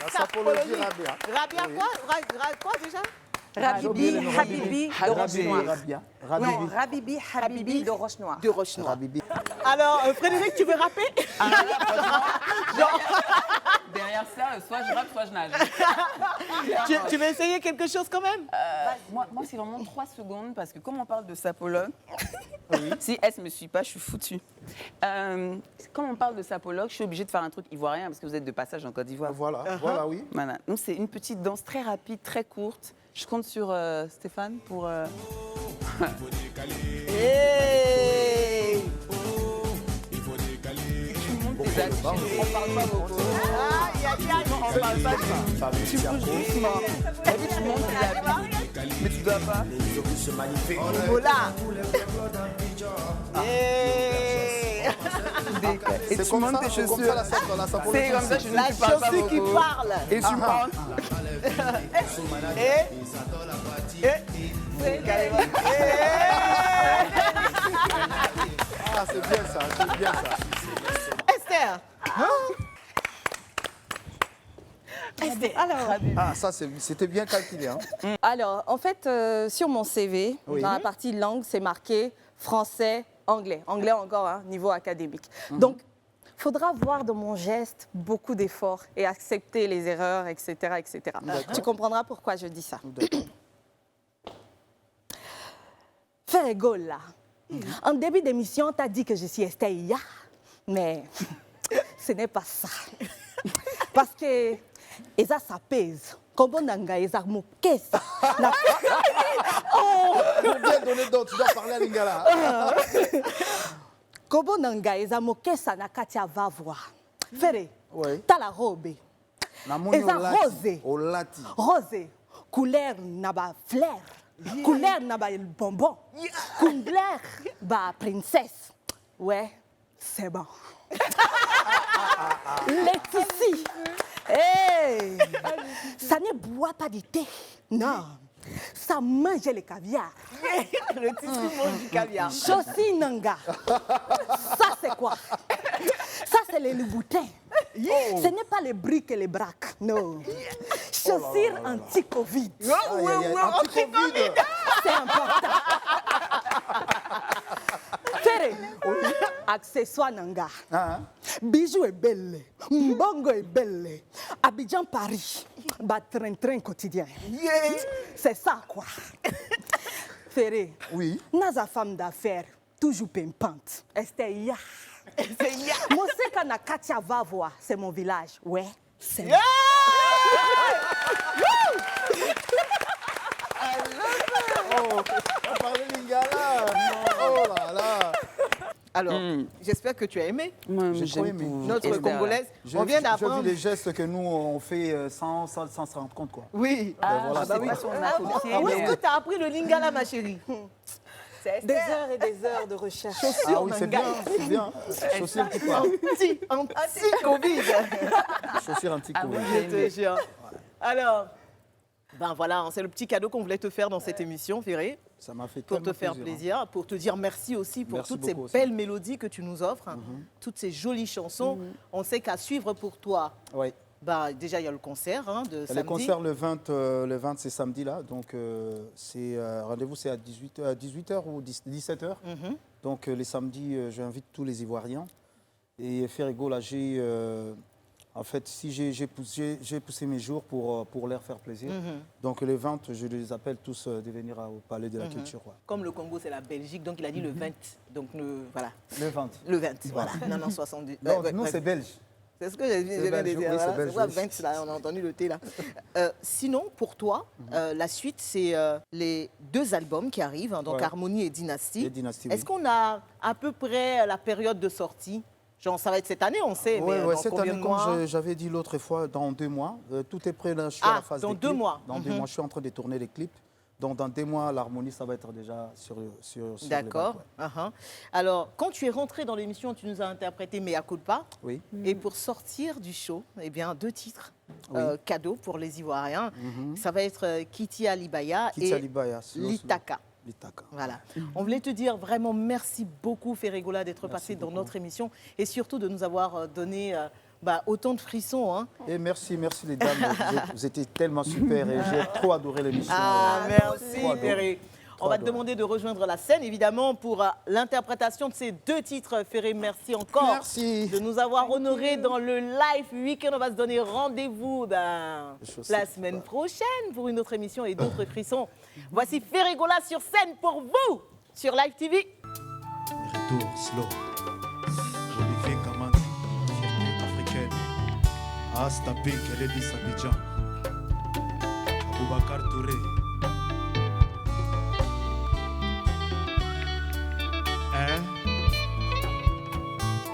La sapologie Rabia. Rabia Oui. quoi déjà? Habibi de Roche-Noire. Rabia. Non, Habibi de Roche-Noire. De Roche-Noire. Habibi. Alors, Frédéric, tu veux rapper? Derrière ça, soit je rappe, soit je nage. Tu veux essayer quelque chose quand même? Moi c'est vraiment 3 secondes parce que comme on parle de sapologue, si elle ne me suit pas, je suis foutue. Comme on parle de sapologue, je suis obligée de faire un truc ivoirien parce que vous êtes de passage en Côte d'Ivoire. Voilà, voilà, oui. Voilà. Donc c'est une petite danse très rapide, très courte. Je compte sur Stéphane pour... Hey! tes actions. On parle pas beaucoup. Aïe, aïe, aïe. Non, on parle pas de ça. Tu bouges doucement. Et puis tu montes tes habits. Mais tu dois pas. Voilà. Hey! Et tu montes tes chaussures. C'est comme ça, je La ne parle pas chaussure qui beaucoup. parle. Et tu parles. Ah, c'est bien ça, c'est bien ça. Esther. Esther. Alors, Ah, ça, c'était bien calculé. Hein. Alors, en fait, sur mon CV, Oui. dans la partie langue, c'est marqué français, anglais. Anglais encore, hein, niveau académique. Donc, il faudra voir dans mon geste beaucoup d'efforts et accepter les erreurs, etc. etc. Tu comprendras pourquoi je dis ça. Fais rigole, là. En début d'émission, tu as dit que je suis Esther Iya, mais ce n'est pas ça. Parce que ça pèse. Comment nanga eza mokesa. Pour bien donner d'autres, tu dois parler à Lingala. Comment nanga eza mokesa na katia va voir. Fere, Oui. t'as la robe. Namoni Eza olati. rose. Olati. Rose, couleur na ba fleur. Couleur na ba bonbon. Couleur ba princesse. Ouais, c'est bon. Laetitia, hey, ça ne boit pas du thé, non. Ça mange le caviar. Laetitia mange du caviar. Chossi Nanga. Ça, c'est quoi? Ça, c'est les louboutins. Ce n'est pas les briques et les braques, non. Chaussures anti-Covid. Anti-Covid. C'est important. Ferré, accessoire Nanga. Bijou est belle. Mbongo est belle. Abidjan, Paris. Train quotidien. C'est ça, quoi. Ferré. Oui. Naza femme d'affaires, toujours pimpante. Esther Ya. Moi, c'est quand Katia va voir, c'est mon village. Ouais, c'est moi. Oh, on parlait lingala. Oh là là. Alors, j'espère que tu as aimé. J'ai trop aimé. Notre Congolaise. On vient d'apprendre. J'ai vu les gestes que nous, on fait sans se rendre compte, quoi. Oui. Voilà, oui. Où est-ce que tu as appris le lingala, ma chérie? Des heures et des heures de recherche. Ah oui, c'est bien, c'est bien. Chaussures anti-Covid. Chaussures anti-Covid. Je te jure. Alors, ben voilà, c'est le petit cadeau qu'on voulait te faire dans cette émission, Ferré. Ça m'a fait pour te faire plaisir, pour te dire merci aussi pour toutes ces belles mélodies que tu nous offres, toutes ces jolies chansons. On sait qu'à suivre pour toi, bah, déjà il y a le concert de samedi. Le concert le 20 c'est samedi là, donc rendez-vous c'est à 18h ou 17h. Donc les samedis, j'invite tous les Ivoiriens. Et Ferrigo, là, en fait, si j'ai poussé mes jours pour leur faire plaisir. Donc les 20, je les appelle tous de venir au Palais de la Culture. Ouais. Comme le Congo, c'est la Belgique, donc il a dit le 20. Donc voilà. Le 20. Le 20, voilà. Non, 70. Donc nous, c'est belge. C'est ce que j'ai dit. C'est quoi 20 là? On a entendu le thé là. Sinon, pour toi, la suite, c'est les 2 albums qui arrivent, donc Harmonie et Dynastie. Est-ce qu'on a à peu près la période de sortie? Genre, ça va être cette année, on sait. Oui, mais cette année, comme j'avais dit l'autre fois, dans 2 mois. Tout est prêt, là, je suis à la phase dans des 2 clips. mois. Dans 2 mois, je suis en train de tourner les clips. Donc, dans 2 mois, l'harmonie, ça va être déjà sur D'accord. Alors, quand tu es rentré dans l'émission, tu nous as interprété Mea Culpa. Oui. Et pour sortir du show, eh bien, 2 titres cadeaux pour les Ivoiriens. Ça va être Kiti Alibaya et Litaka. Voilà. On voulait te dire vraiment merci beaucoup, Ferrigola, d'être passé dans notre émission et surtout de nous avoir donné autant de frissons. Et merci les dames. Vous étiez tellement super et j'ai trop adoré l'émission. Merci, Ferré. On va te demander de rejoindre la scène, évidemment, pour l'interprétation de ces 2 titres. Ferré, merci encore de nous avoir honorés dans le Live Weekend. On va se donner rendez-vous la semaine prochaine pour une autre émission et d'autres frissons. Voici Ferrigola sur scène pour vous, sur Live TV. Retour slow. Olivier Kamani, fierté africaine. Asta Pink, elle est dit Abidjan. Aboubacar Touré.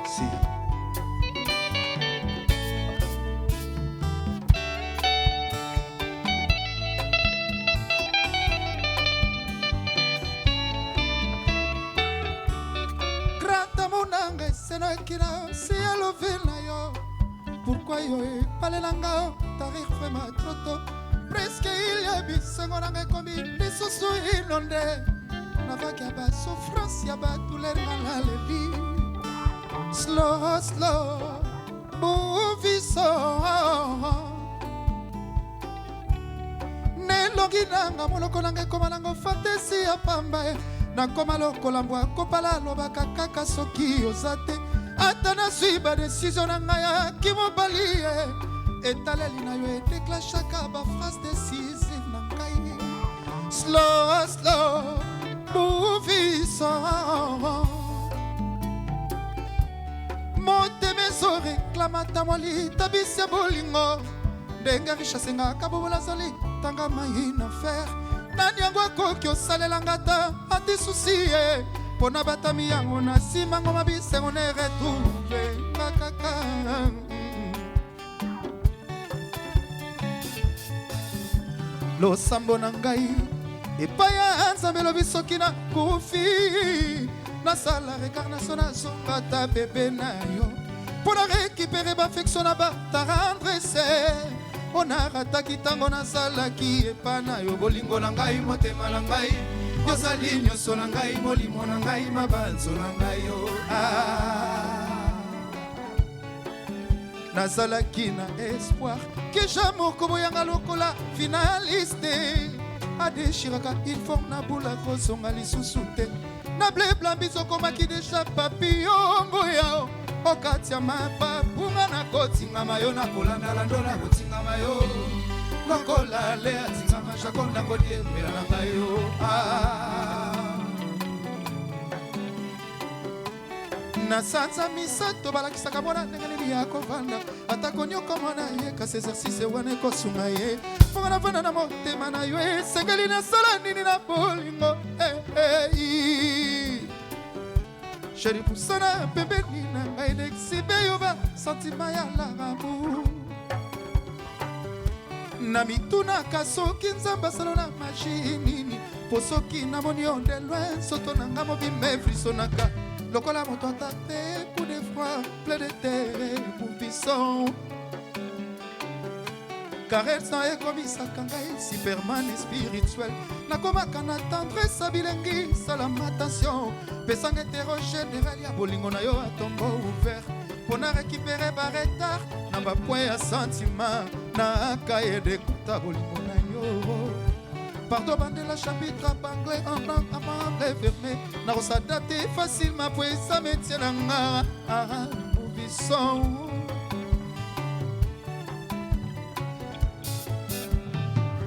Si. Grata monanga senakira si alovela yo. Pourquoi yo palelanga tarikh vraiment trop tôt. Presque il y a bisengo nanga komi lisusu inonde. Avec la souffrance, il y a tout l'air dans la vie. Slow, slow, movie song. Nelongi nanga monoko nanga koma nanga fantasi ya pamba. Na koma lokola mbwa kopala lobaka kaka soki ozate. Ata na suiba décision nanga ya kimobali. Etaleli na yo déclenchaka ba phrase décisive na ngai. Slow, slow. Motemeso réclamata mwali tabisia bolingo ndenge richesse ngaka bobola zali tanga mai na fer nani yango akoki osalelanga ta ati susi ye mpona batami yango na nsima ngo mabisengo ne retrouve kakaka losambo na ngai epai ya nzambe elobi soki na kufi nasala recarnation nazonga ta bebe na yo pour la récupérer bafection na bata rendre se onarataki ntango nasalaki epa na yo bolingo na ngai motema na ngai yozali nyonso na ngai molimo na ngai mabanzo na ngai yo nazalaki na espoir ke jamor koboyanga lokola finaliste adeshiraka uniforme na bula kozonga lisusu te na blebla biso komaki deja papillon yao okati ya mapapunga na kotingama yo na kolandalando na kotingama yo lokola le atingama jako na kodiemela na ngai yo na sanza misato balakisaka mwana ndenge nini ya kovanda atako nyoka mwana ye kasi exercice wana ekosunga ye mponga na vanda na motema na yo esengeli nasala nini na bolingo sheri pusana pembeni na ngai nexibe yo basentima ya larabu na mitunaka soki nzambe asala na magi nini po soki namoni yo nde loin soto na nga mobime frisonaka lokola moto atate coup de froid plein de terre pour puissant caresse na ekomisaka ngai superman spirituel nakomaka na tendresse ya bilengi salama attention pesanga hétérogénéral ya bolingo na yo atombo ouvert mpo na récupérer baretard na bapoint ya sentiment na kaye dekuta bolingo na yo pardon bandela chapitre banglais en anglais fermé na kosadapte facilement po esa métier na nga mobison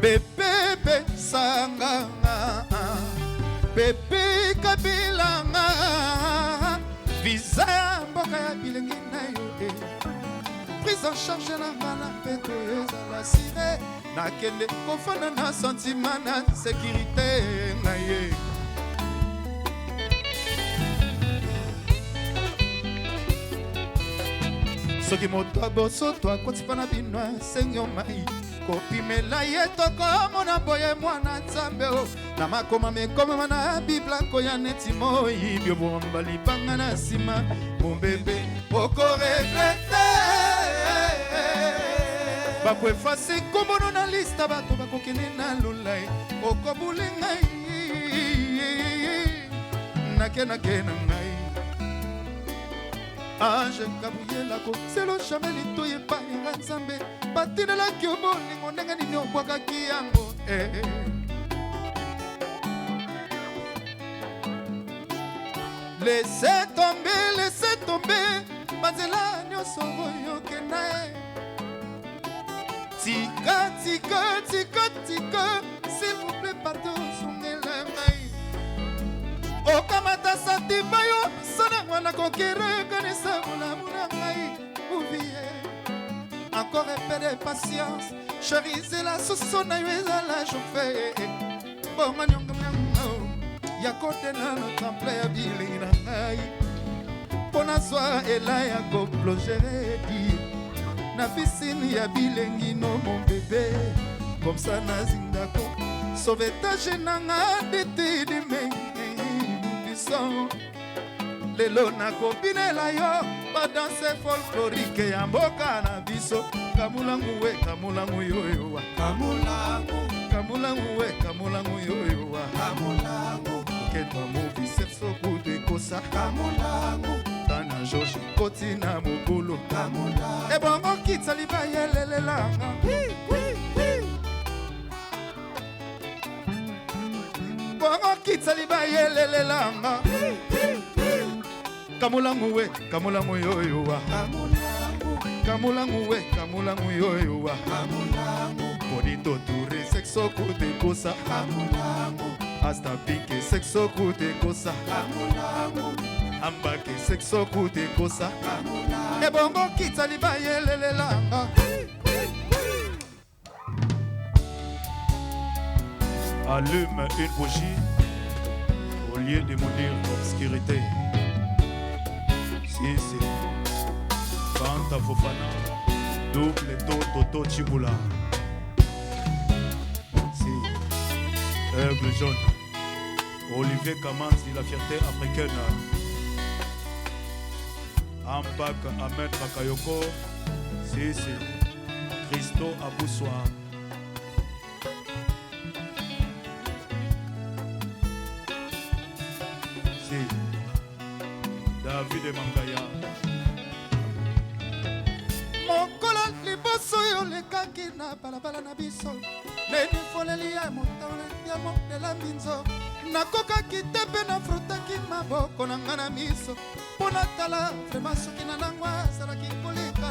bebe sanga bebe kabilanga visa ya mboka ya bilengi na yo prise en charge na nga na peto ezala sire nakende kofanda na sentiment na sécurité na ye soki moto abosoto akoti mpa na bino asengi mai kopimela ye tokomona boye mwana nzambe o na makoma mekomama na bibla koya neti moi biobomba libanga na nsima mombebe okoregrete bakoefase kombono na lista bato bakokende na lolai okobule ngai nakenake na ngai ange kabuyelako selo jamai litoyi epai yanga nzambe batindelaki yo bolingo ndenge nini obwakaki yango laisse tombe banzela nyonso oyo okenda ye tika s'il vous plaît pardon zongela ngai okamata santima yo sana mwana kokirekanisa molamu na ngai ouvie encore un peu de patience chérie la soso na yo ezala chauffé bonga nyongo ya kote na no temple ya bilengi na ngai mpo nazwa ela ya koplongere na piscine ya bilengi no mon bébé comme ça nazindako sauvetage nanga detidi mengi lelo nakobinela yo badanse folklorike ya mboka na biso kamulangu we kamulangu yoyowa kamulangu we kamulangu yoyowa ketwa movi sersoku dekosa kamulangu tana joshi koti na mobulu ebongo kitsa liba yelelelanga bongo kitsa liba yelelelanga kamulangu we kamulangu yoyowa kamulangu we kamulangu yoyowa bonito touré sexo kute kosa hasta pinke sexo kute kosa ambake sexo kute kosa ebongo kitsa liba yelelelanga allume une bougie au lieu de mourir l'obscurité. Si, Fanta Fofana, double Toto Chibula. Si, Aigle jaune, Olivier Kamanzi, la fierté africaine. Ampaka Ahmed Bakayoko, Sisi, Christo Aboussoa. Si, David Mangaya. Mokolo liboso yo lekaki na balabala na biso neni foleli ya motole ya modela minzo nakokaki te mpe nafrotaki maboko na nga na miso mpo natala vraimen soki na nango azalaki koleka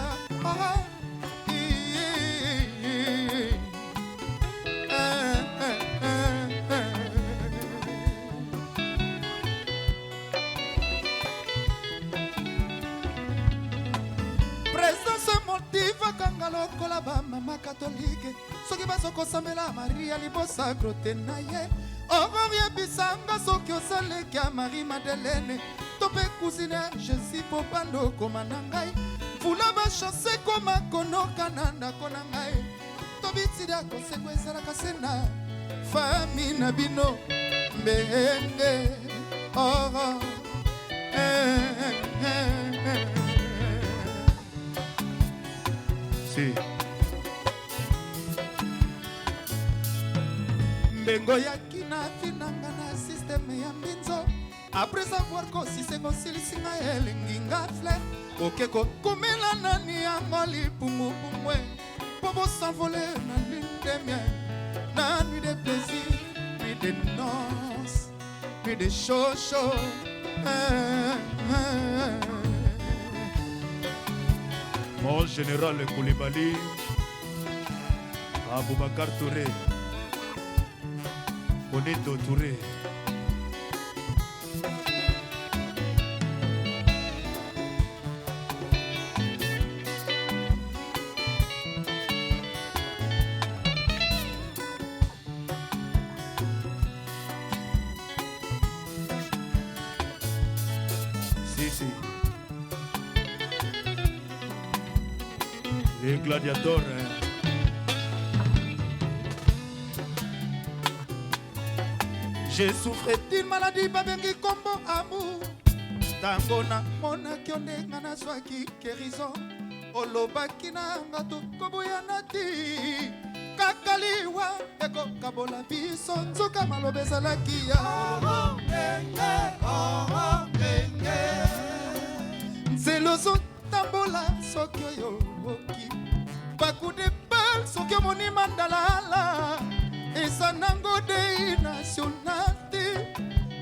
motivakanga lokola bamama katolike soki bazokosambela maria libosagro te na ye oriebisanga soki osaleki ya marie madelene to mpe kusine ya jésus mpo bando okoma na ngai mvula bachanse koma konoka na ndako na ngai to bitidi ya koseko ezalaka se na fami na bino mbenge oro mbengo yaki na finanga na systeme ya mbinzo apres avoir kosisengo silisinga elengi nga fler oke kokomela nani yango lipumupumwe mpo bosanvole na lune de miel na nuit de plaisir nuit de noces nuit de chocho Mon général Koulibaly, Aboubakar Touré, Bonito Touré. Les gladiateurs. J'ai souffert d'une maladie babengi kombo amour tango na monaki ondenga nazwaki guérison olobaki na nga tokoboyana ti kaka liwa ekokabola biso nzoka maloba ezalaki ya nzela ozotambola soki oyo oki baku de bal soki omoni mandalala eza nango dei national te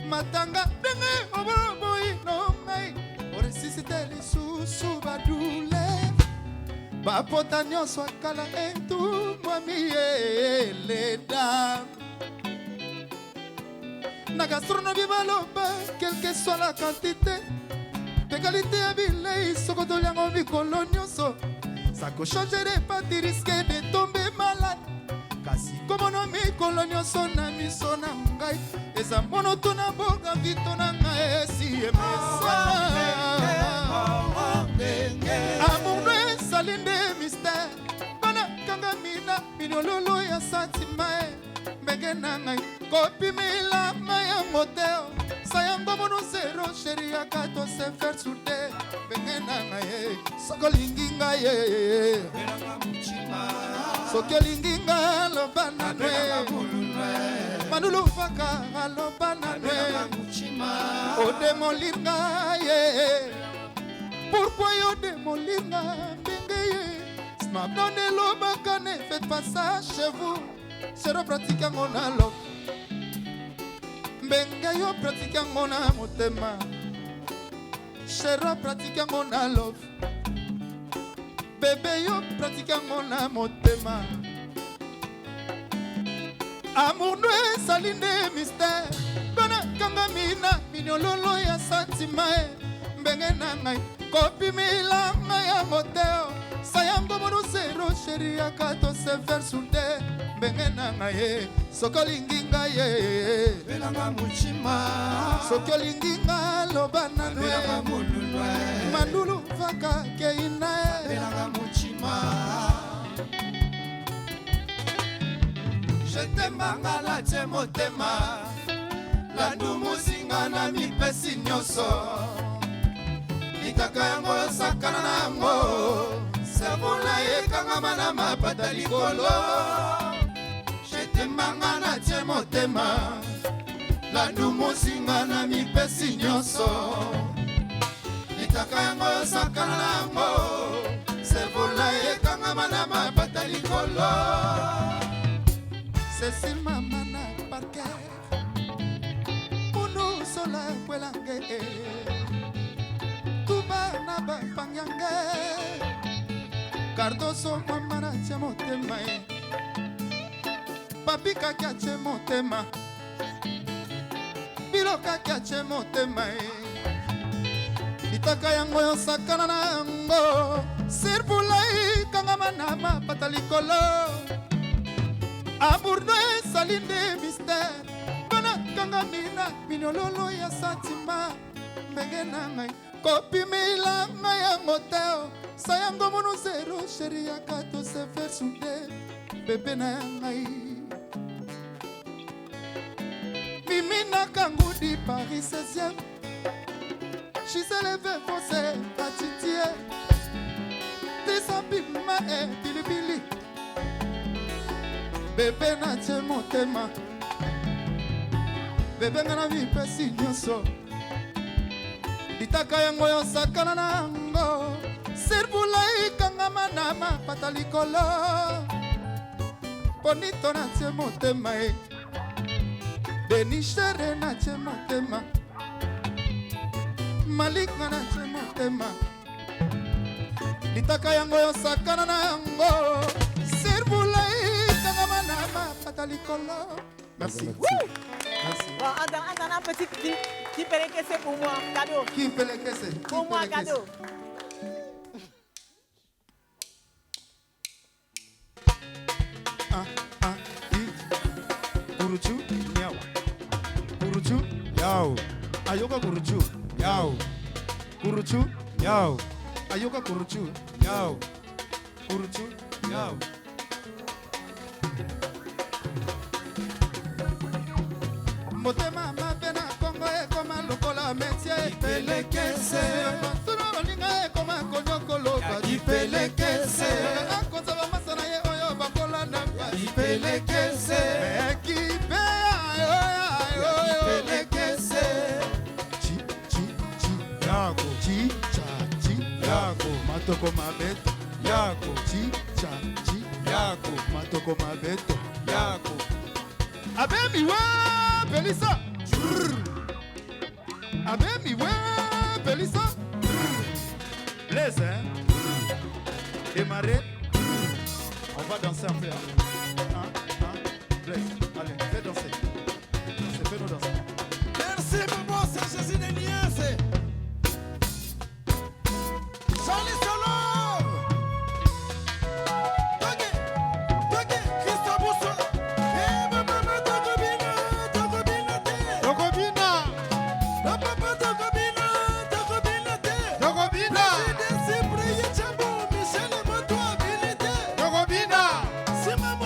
matanga ndenge oboloboino ngai oresisite lisusu badule bapota nyonso akala etumwami eleda na gastronomie baloba quelque soit la quantité pe qualité ya bilei soko toliango mikolo nyonso ça peut changer de parti risquer de tomber malade kasi komono mikolo nyonso na miso na ngai eza monoto na boka vito na ngai esi emesana amour ezali nde mystère bana kanga mina minololo ya santima mbenge na ngai kopimela mai ya moteo sayango mono zero sheri ya kato se faire souder mbenge na ngai soko lingi ngai soki olingi nga loba na nwe manulu vaka aloba na nwe odemolinga ye pourquoi odemolinga mbenge ye snapdown elobaka ne faites pas ça chez vous sero pratique yango na lo mbenge yo pratique yango na motema sero pratique yango na love bébé yo pratique yango na motema amour no ezali nde mystère bana kanga mina minyololo ya santima mbenge na ngai kopimila ngai ya moteo sayango mono zero sheri ya kato se faire souder mbenge na ngai soki olingi ngai belanga muchima soki olingi ngai loba na nwe mandulu vaka keina belanga muchima jetembanga la tie motema landu muzinga na mipesi nyonso litaka yango sakana na yango servola ekangama na mapata likolo jetembanga na tie motema landu mosinga na mipesi nyonso litaka yango sakana na yango servola ekangama na mapata likolo sesi mama na parker munu sola kwelange tuba na bapanyange Cardoso mama na tia motema papi kaki atie motema bilo kaki atie motema litaka yango yosakana na yango sirvulai kangama na mapata likolo amourno esali nde mystère mpona kangamina minololo ya santima ndenge na ngai kopimila ngai yango te sa yango mono zero sheri ya kato se faire sunde bebe na ngai mimi na kangudi Paris 16e Gisele Vefose Atitie Tisapima e bilibili bebe na tie motema bebe nga na mipesi nyonso litaka yango yosakana na yango sirvula ikangama na mapata likolo bonito na tie motema denishere na tie motema malinga na tie motema litaka yango yosakana na yango sirvula ikangama na mapata likolo. Merci. Merci. Bon, un petit qui peut les caisser pour moi, cadeau. Qui peut les caisser? Pour moi, cadeau. Kuruchu, miau. Kuruchu, yao. Ayoka kuruchu, yao. Kuruchu, yao. Ayoka kuruchu, yao. Kuruchu, yao. Motema mapena Kongo ekoma lokola métier ipelekese Tuna balinga ekoma konyokolo ipelekese Akozaba masana ye oyo bakola namba ipelekese Ekipe ayo ipelekese Chi yako chi yako matoko mabeto yako chi yako matoko mabeto yako Abemi wa Belissa Abemi wa Belissa Blaise hein Démarrer On va danser un peu Blaise Allez fais danser Fais-nous danser Merci maman c'est Jésus de Niasse Charlie Solo Simama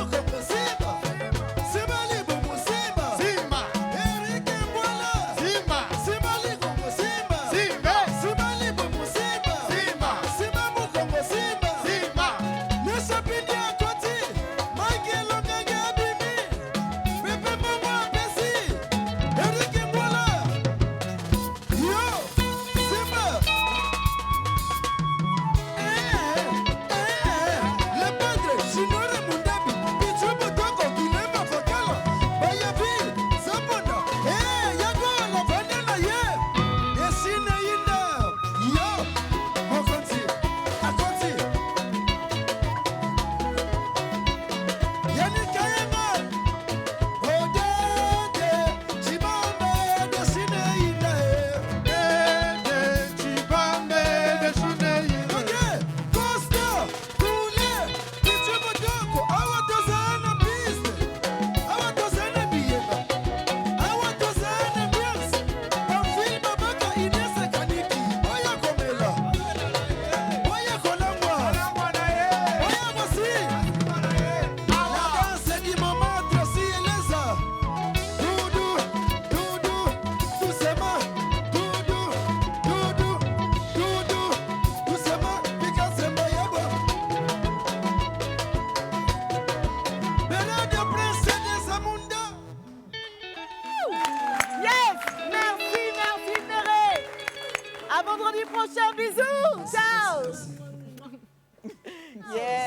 Yeah.